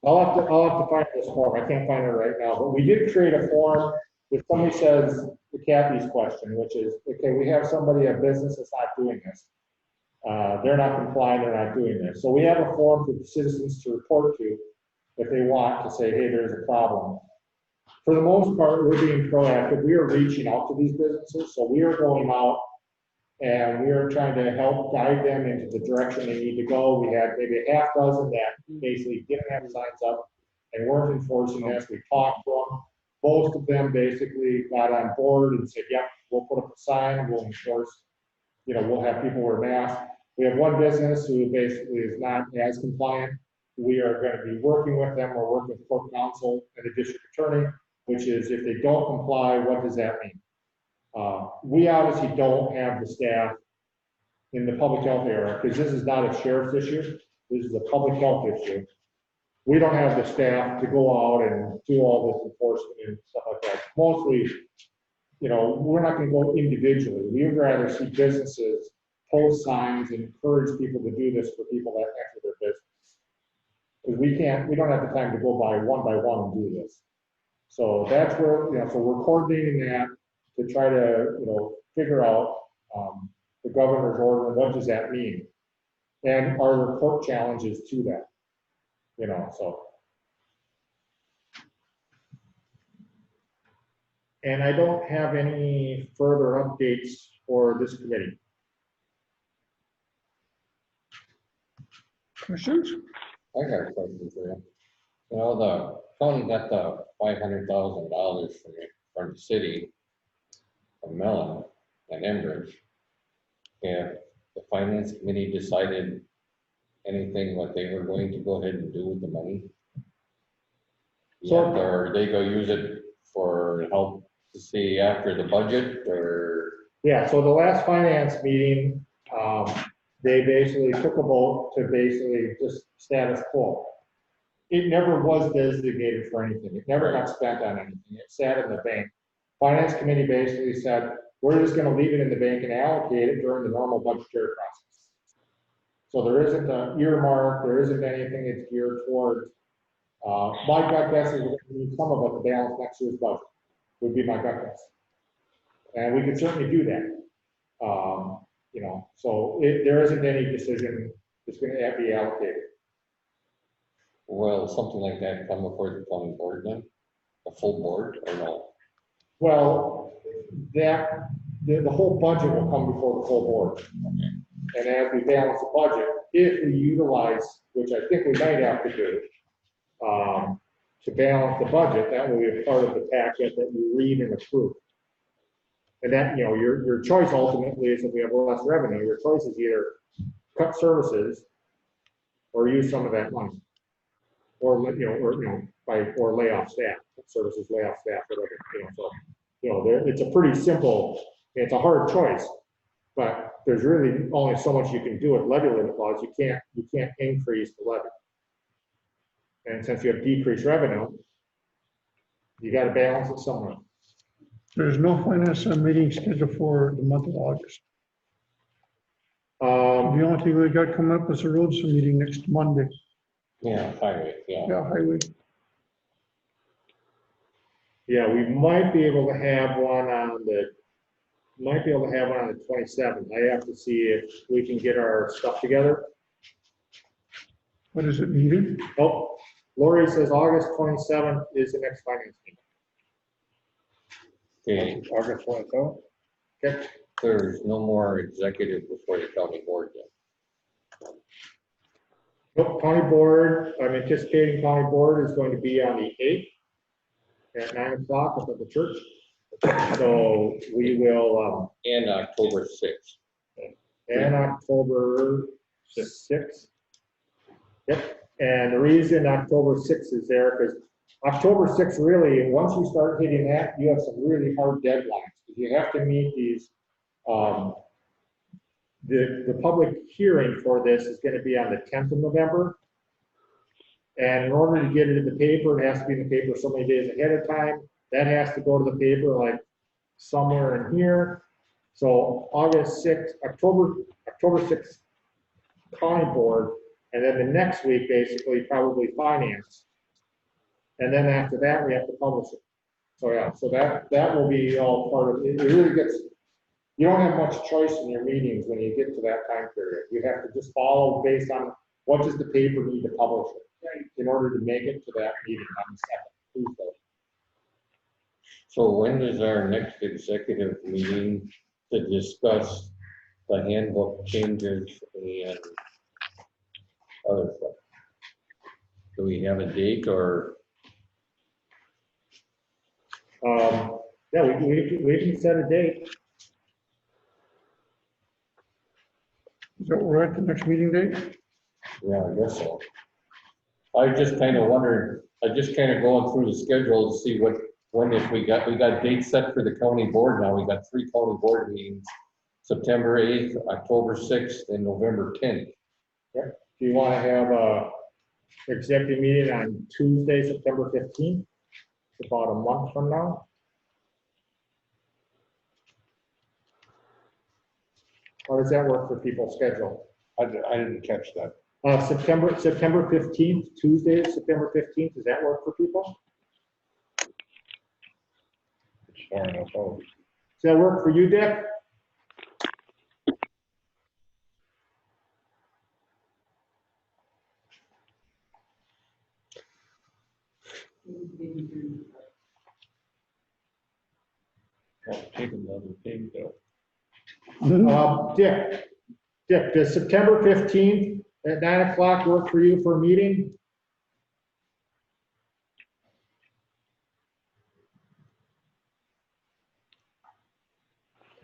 I'll have to find this form. I can't find it right now, but we did create a form. If somebody says the Kathy's question, which is, okay, we have somebody, a business that's not doing this. They're not complying, they're not doing this. So we have a form for the citizens to report to if they want to say, hey, there's a problem. For the most part, we're being proactive. We are reaching out to these businesses. So we are going out and we are trying to help guide them into the direction they need to go. We had maybe a half dozen that basically didn't have signs up and weren't enforcing this. We talked to them. Most of them basically got on board and said, yep, we'll put up a sign, we'll enforce, we'll have people wear masks. We have one business who basically is not as compliant. We are going to be working with them. We're working with court counsel and the district attorney, which is if they don't comply, what does that mean? We obviously don't have the staff in the public health area because this is not a sheriff's issue. This is a public health issue. We don't have the staff to go out and do all this enforcement and stuff like that. Mostly, we're not going to go individually. We would rather see businesses post signs and encourage people to do this for people that enter their business. Because we don't have the time to go by one and do this. So that's where, so we're coordinating that to try to, figure out the governor's order and what does that mean? And are there court challenges to that? So. And I don't have any further updates for this committee. Questions? I got a question for you. The county got the $500,000 from the city of Mellon and Enbridge. Have the finance committee decided anything what they were going to go ahead and do with the money? So- Or they go use it for help to see after the budget or? Yeah, so the last finance meeting, they basically took a vote to basically just status quo. It never was designated for anything. It never got spent on anything. It sat in the bank. Finance committee basically said, we're just gonna leave it in the bank and allocate it during the normal budgetary process. So there isn't an earmark, there isn't anything it's geared towards. My gut guess is we're gonna need some of it to balance next year's budget, would be my gut guess. And we could certainly do that. So there isn't any decision that's gonna be allocated. Will something like that come before the county board then? A full board or no? Well, the whole budget will come before the full board. And as we balance the budget, if we utilize, which I think we might have to do, to balance the budget, that will be a part of the packet that you read and approve. And that, your choice ultimately is if we have less revenue, your choice is either cut services or use some of that money. Or lay off staff, services, lay off staff, whatever, it's a pretty simple, it's a hard choice, but there's really only so much you can do with levy limit laws. You can't increase the levy. And since you have decreased revenue, you got to balance it somewhere. There's no finance meeting scheduled for the month of August. The only thing we got coming up is the roads meeting next Monday. Yeah, highway, yeah. Yeah, highway. Yeah, we might be able to have one on the 27th. I have to see if we can get our stuff together. What is it needed? Oh, Lori says August 27th is the next finance meeting. Okay, August 27th? Okay. there's no more executive before the county board then. Nope, county board, I'm anticipating county board is going to be on the 8th at 9 o'clock up at the church. So we will, And October 6th. and October 6th. Yep, and the reason October 6th is there, because October 6th really, once you start hitting that, you have some really hard deadlines. You have to meet these the public hearing for this is gonna be on the 10th of November. And in order to get it in the paper, it has to be in the paper so many days ahead of time. That has to go to the paper like somewhere in here. So August 6th, October 6th, county board, and then the next week, basically, probably finance. And then after that, we have to publish it. So yeah, so that will be all part of it. It really gets, you don't have much choice in your meetings when you get to that time period. You have to just follow based on what does the paper need to publish it in order to make it to that meeting on the 2nd Tuesday. So when is our next executive meeting to discuss the handbook changes and other stuff? Do we have a date or? Yeah, we can set a date. Is that we're at the next meeting date? Yeah, I guess so. I just kind of wondered, I just kind of going through the schedule to see when if we got dates set for the county board now. We got 3 county board meetings, September 8th, October 6th, and November 10th. Do you want to have a executive meeting on Tuesday, September 15th? About a month from now? How does that work for people's schedule? I didn't catch that. September 15th, Tuesday, September 15th, does that work for people? It's far enough out. Does that work for you, Dick? I'll take another thing, Bill. Dick, does September 15th at 9 o'clock work for you for a meeting?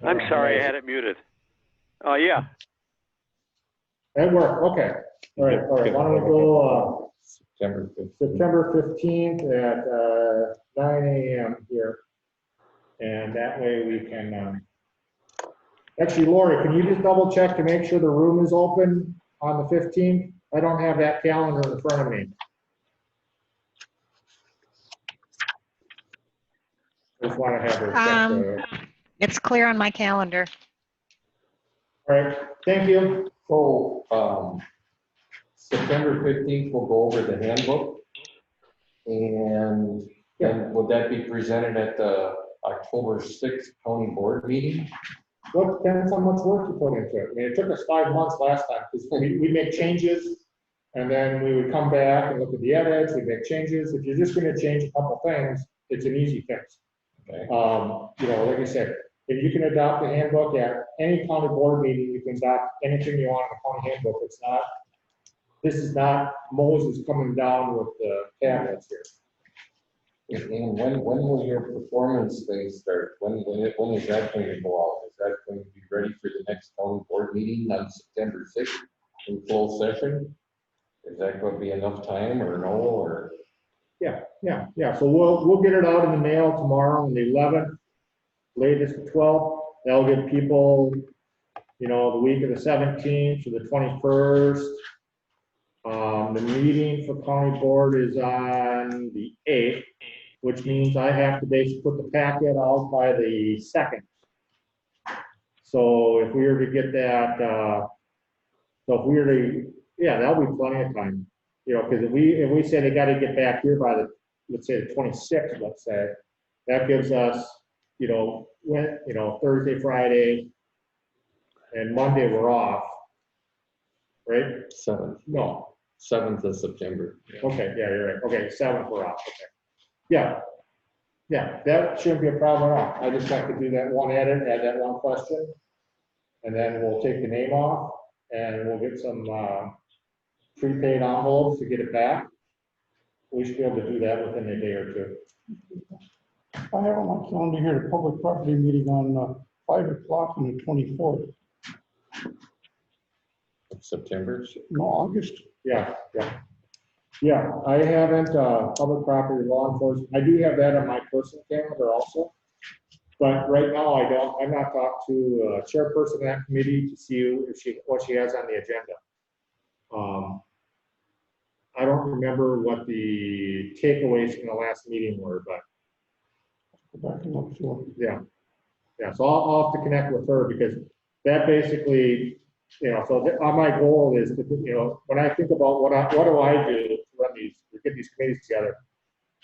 I'm sorry, I had it muted. Yeah, That work, okay. All right, why don't we go, September 15th. September 15th at 9 a.m. here. And that way we can, actually, Lori, can you just double check to make sure the room is open on the 15th? I don't have that calendar in front of me. Just want to have her check. It's clear on my calendar. All right, thank you. So, September 15th, we'll go over the handbook. And then would that be presented at the October 6th county board meeting? Well, it depends on how much work you put into it. I mean, it took us 5 months last time because we make changes and then we would come back and look at the edits, we make changes. If you're just going to change a couple things, it's an easy fix. Okay. You know, like I said, if you can adopt the handbook at any county board meeting, you can adopt anything you want in the county handbook. It's not, this is not Moses coming down with the tablets here. And when will your performance thing start? When is that going to go out? Is that going to be ready for the next county board meeting on September 6th in full session? Is that going to be enough time or no, or? Yeah. So we'll get it out in the mail tomorrow on the 11th, latest the 12th. That'll give people, you know, the week of the 17th to the 21st. The meeting for county board is on the 8th, which means I have to basically put the packet out by the 2nd. So if we were to get that, yeah, that'll be plenty of time. You know, because if we say they got to get back here by the, let's say the 26th, let's say, that gives us, you know, Thursday, Friday, and Monday we're off, right? 7th. No. 7th of September. Okay, yeah, you're right. Okay, 7th we're off. Okay. Yeah, that shouldn't be a problem at all. I just have to do that one edit, add that one question, and then we'll take the name off, and we'll get some prepaid envelopes to get it back. We should be able to do that within a day or two. I have on my calendar here the public property meeting on 5 o'clock on the 24th. September? No, August. Yeah. I haven't, public property law enforcement, I do have that on my personal calendar also. But right now, I'm not talked to chairperson of that committee to see if what she has on the agenda. I don't remember what the takeaways from the last meeting were, but Go back and look through. yeah. Yeah, so I'll have to connect with her because that basically, my goal is to, when I think about what do I do to run these, to get these committees together,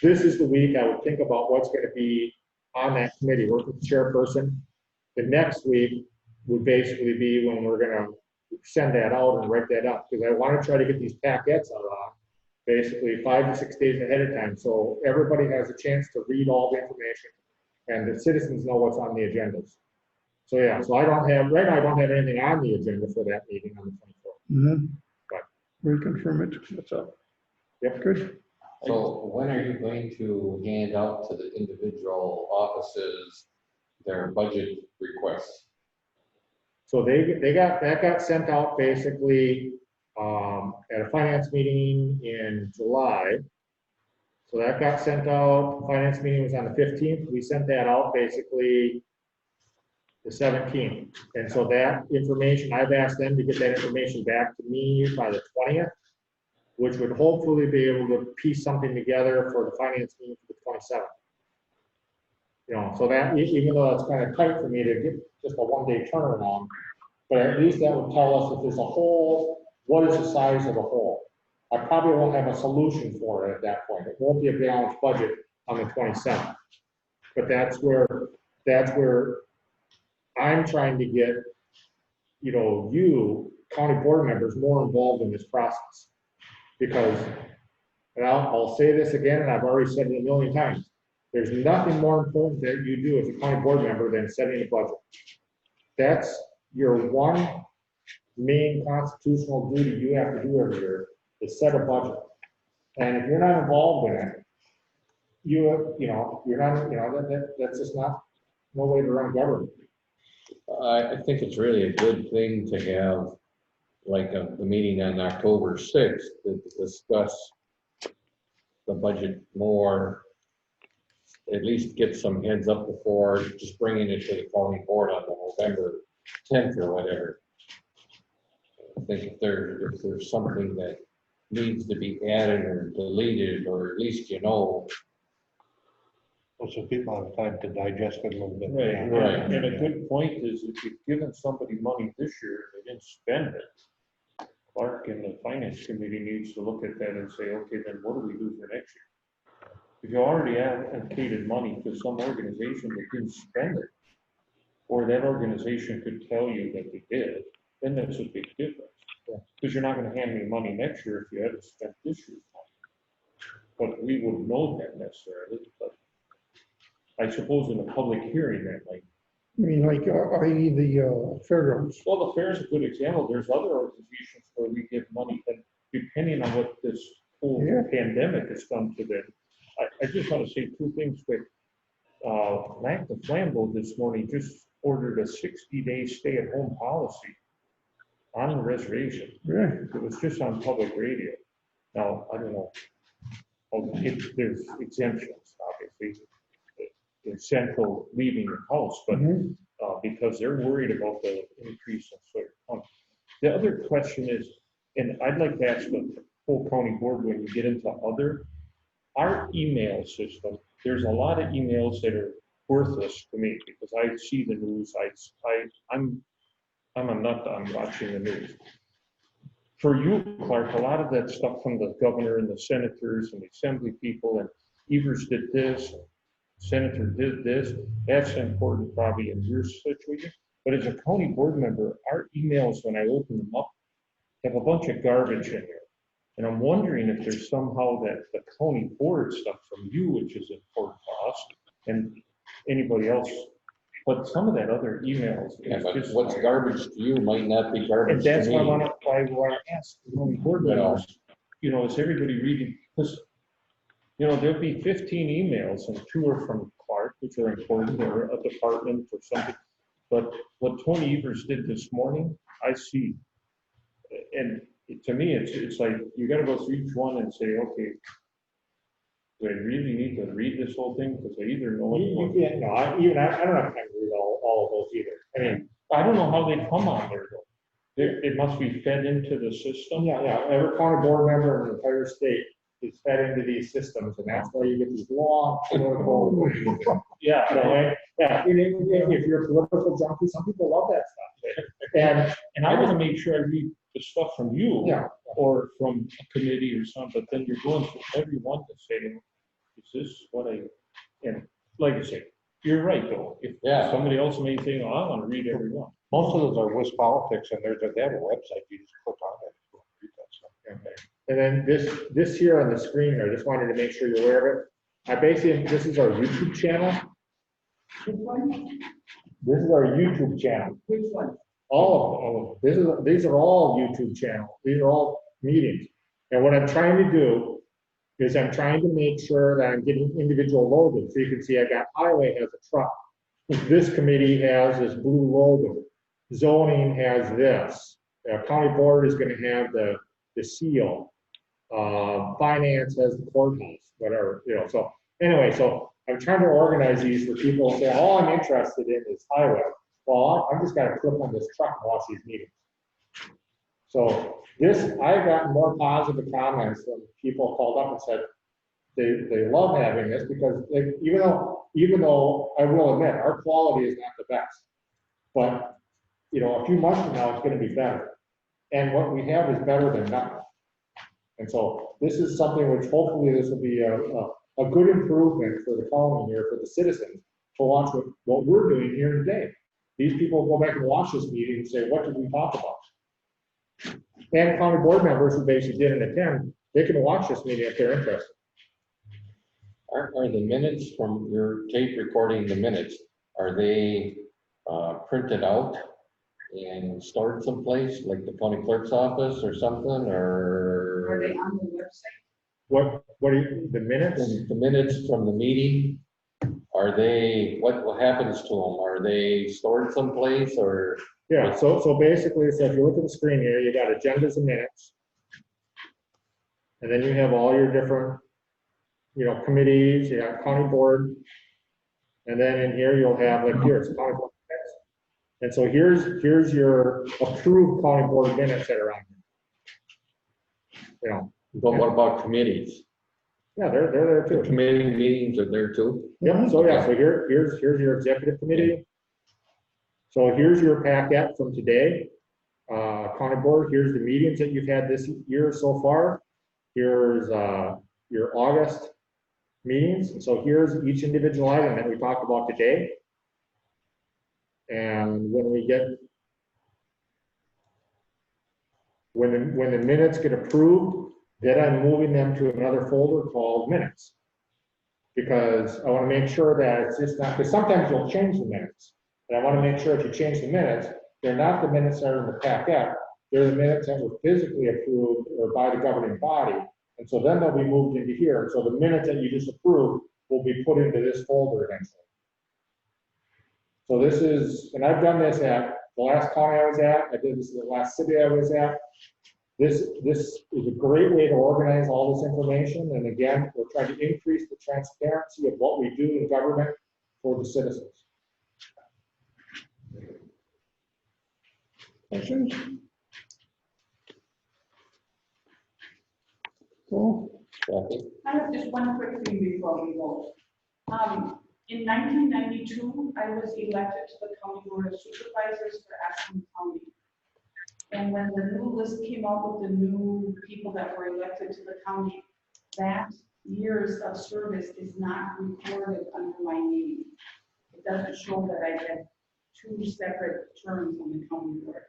this is the week I would think about what's going to be on that committee, work with the chairperson. The next week would basically be when we're going to send that out and write that up, because I want to try to get these packets out on basically 5 to 6 days ahead of time, so everybody has a chance to read all the information and the citizens know what's on the agendas. So yeah, so right now I don't have anything on the agenda for that meeting on the 24th. Mm-hmm. Right. Reconfirm it, that's up. Yep. Good. So when are you going to hand out to the individual offices their budget requests? So that got sent out basically at a finance meeting in July. So that got sent out, finance meeting was on the 15th. We sent that out basically the 17th. And so that information, I've asked them to get that information back to me by the 20th, which would hopefully be able to piece something together for the finance meeting for the 27th. So that, even though it's kind of tight for me to get just a one-day turnaround, but at least that would tell us if there's a hole, what is the size of the hole? I probably won't have a solution for it at that point. It won't be a balanced budget on the 27th. But that's where I'm trying to get, you county board members more involved in this process. Because, and I'll say this again, and I've already said it a million times, there's nothing more important that you do as a county board member than setting a budget. That's your one main constitutional duty you have to do every year, is set a budget. And if you're not involved in it, you're not, that's just not, no way to run government. I think it's really a good thing to have like the meeting on October 6th to discuss the budget more, at least get some heads up before just bringing it to the county board on the November 10th or whatever. I think if there's something that needs to be added or deleted, or at least So people have time to digest it a little bit. Right. And a good point is if you've given somebody money this year, they didn't spend it. Clark and the finance committee needs to look at that and say, okay, then what do we do for next year? If you already allocated money to some organization that didn't spend it, or that organization could tell you that they did, then that's a big difference. Because you're not going to hand me money next year if you haven't spent this year's money. But we wouldn't know that necessarily. But I suppose in a public hearing that might. I mean, like, i.e. the fairgrounds. Well, the fair is a good example. There's other organizations where we give money, and depending on what this whole pandemic has done to them. I just want to say two things quick. Mac the Flambeau this morning just ordered a 60-day stay-at-home policy on the reservation. Yeah. It was just on public radio. Now, I don't know. There's exemptions, obviously, in central leaving your house, but because they're worried about the increase in soil. The other question is, and I'd like to ask the whole county board when you get into our email system, there's a lot of emails that are worthless to me because I see the news. I'm a nut on watching the news. For you, Clark, a lot of that stuff from the governor and the senators and the assembly people, and Evers did this, senator did this, that's important probably in your situation. But as a county board member, our emails, when I open them up, have a bunch of garbage in there. And I'm wondering if there's somehow that the county board stuff from you, which is important to us, and anybody else, but some of that other emails is just. What's garbage to you might not be garbage And to that's me. why I want to ask the county board members, is everybody reading? Because, there'll be 15 emails and 2 are from Clark, which are important, or a department or something. But what Tony Evers did this morning, I see. And to me, it's like, you got to go through each one and say, okay, Do I really need to read this whole thing? Because I either know it You or. can't, no, I don't have time to read all of those either. I mean, I don't know how they come on there though. It must be fed into the system. yeah, every county board member in the entire state is fed into these systems, and that's why you get these long, political. Yeah, Yeah, if you're a political junkie, some people love that stuff. and I want to make sure I read the stuff from you. Yeah. Or from a committee or something, but then you're going through everyone to say, is this what and like I say, you're right though. If Yeah. somebody else may think, oh, I want to read every one. Most of those are West Politics, and they have a website, you just click on it. and read that stuff. And then this here on the screen here, I just wanted to make sure you're aware of it. This is our YouTube channel. Which one? This is our YouTube channel. Which one? All of them. These are all YouTube channels. These are all meetings. And what I'm trying to do is I'm trying to make sure that I'm getting individual logos. So you can see I got highway has a truck. This committee has this blue logo. Zoning has this. County board is going to have the seal. Finance has the courthouse, whatever, so anyway, so I'm trying to organize these for people to say, all I'm interested in is highway. Well, I'm just gonna click on this truck and watch these meetings. So I've gotten more positive comments when people called up and said they love having this because even though I will admit our quality is not the best, but a few months from now it's going to be better, and what we have is better than nothing. And so this is something which hopefully this will be a good improvement for the county here, for the citizens to watch what we're doing here today. These people go back and watch this meeting and say, what did we talk about? And county board members who basically didn't attend, they can watch this meeting if they're interested. Are the minutes from your tape recording the minutes, are they printed out and stored someplace, like the county clerk's office or something, or? Are they on the website? What are the minutes? The minutes from the meeting, are they, what happens to them? Are they stored someplace or? Yeah, so basically, so if you look at the screen here, you got agendas and minutes. And then you have all your different, committees, you got county board. And then in here, you'll have like here, it's county board minutes. And so here's your approved county board minutes that are on here. But what about committees? Yeah, they're there The too. committee meetings are there too? Yeah, so here's your executive committee. So here's your packet from today. County board, here's the meetings that you've had this year so far. Here's your August meetings. So here's each individual item that we talked about today. And when the minutes get approved, then I'm moving them to another folder called minutes. Because I want to make sure that it's just not, because sometimes you'll change the minutes. And I want to make sure if you change the minutes, they're not the minutes that are in the packet. They're the minutes that were physically approved or by the governing body. And so then they'll be moved into here. So the minutes that you just approved will be put into this folder eventually. So this is, and I've done this at the last county I was at. I did this in the last city I was at. This is a great way to organize all this information. And again, we're trying to increase the transparency of what we do in government for the citizens. Questions? Cool. Kathy? I have just one quick thing before we go. In 1992, I was elected to the County Board of Supervisors for Aspen County. And when the new list came out with the new people that were elected to the county, that years of service is not recorded under my name. It doesn't show that I had 2 separate terms on the county board.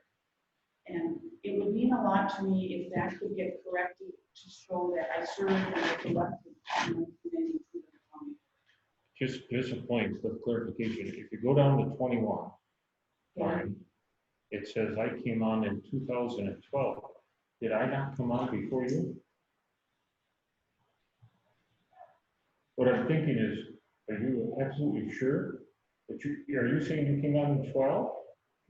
And it would mean a lot to me if that could get corrected to show that I served and was elected in 1992 to the county. Just a point of clarification. If you go down to 21, fine. It says I came on in 2012. Did I not come on before you? What I'm thinking is, are you absolutely sure? Are you saying you came on in 12?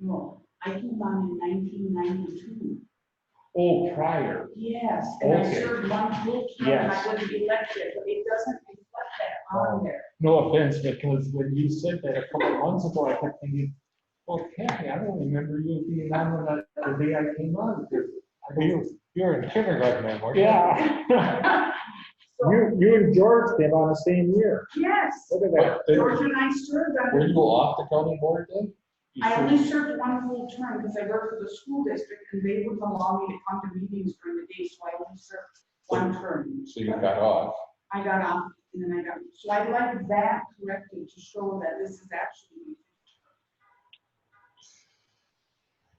No, I came on in 1992. Oh, prior. Yes, and I Okay. served one full term, and Yes. I was elected, but it doesn't reflect that on there. No offense, because when you said that a couple of months ago, I kept thinking, well, Kathy, I don't remember you being on the day I came on. Because I go, You're in kindergarten then, weren't you? yeah. You and George came on the same year. Yes, Look at that. George and I served Were on, you off the county board then? I only served one full term because I worked for the school district and they wouldn't allow me to come to meetings during the day, so I only served one term. So you got off. I got off and then I got, so I'd like that corrected to show that this is actually.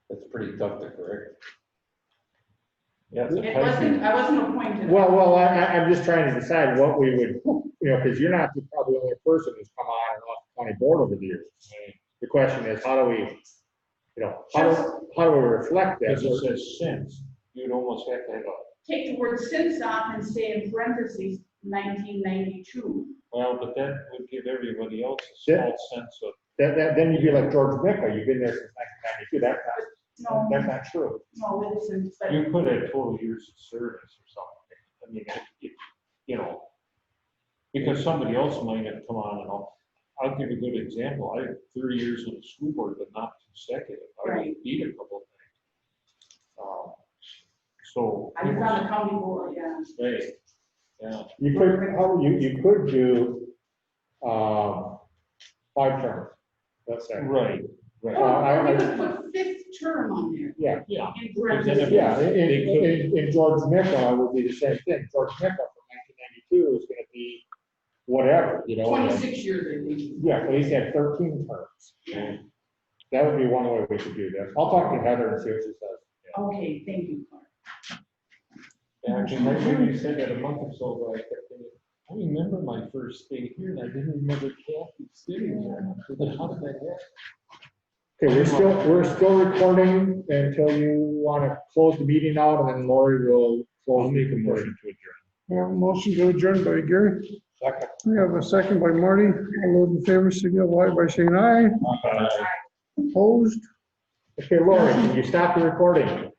That's pretty tough to correct. Yeah, it's a It typing. wasn't, I wasn't appointed. Well, I'm just trying to decide what we would, because you're not probably the only person who's come on and off the county board over the years. The question is, how do we, how do we reflect that? Because it says since, you'd almost have to have a, Take the word since off and say in parentheses, 1992. well, but that would give everybody else a Yeah. false sense of, Then you'd be like George Mickel, you've been there since 1992, No, that's not true. no, it isn't, but you could have total years of service or something. I mean, because somebody else might have come on and I'll give you a good example. I had 30 years on the school board, but not consecutive. I Right. would beat a couple of things. So. I was on the county board, yeah. Right, yeah. You could do, 5 terms, let's say. Right, right. I- You could put fifth term on there. Yeah, Yeah. In Because then parentheses. if- yeah, They could- in George Mickel, it would be the same thing. George Mickel from 1992 is gonna be whatever, 26 years, I think. Yeah, but he's had 13 terms. Yeah. That would be one way we could do this. I'll talk to Heather and see what she says. Okay, thank you, Clark. Yeah, because I when you said that a month or so ago, I kept thinking, I remember my first day here and I didn't remember Kathy sitting there. And I said, how did that happen? Okay, we're still recording until you want to close the meeting out, and then Lori will close. I'll make a motion to adjourn. We have a motion to adjourn by Gary. Second. We have a second by Marty. All those in favor, signify by saying aye. Opposed? Okay, Lori, can you stop the recording?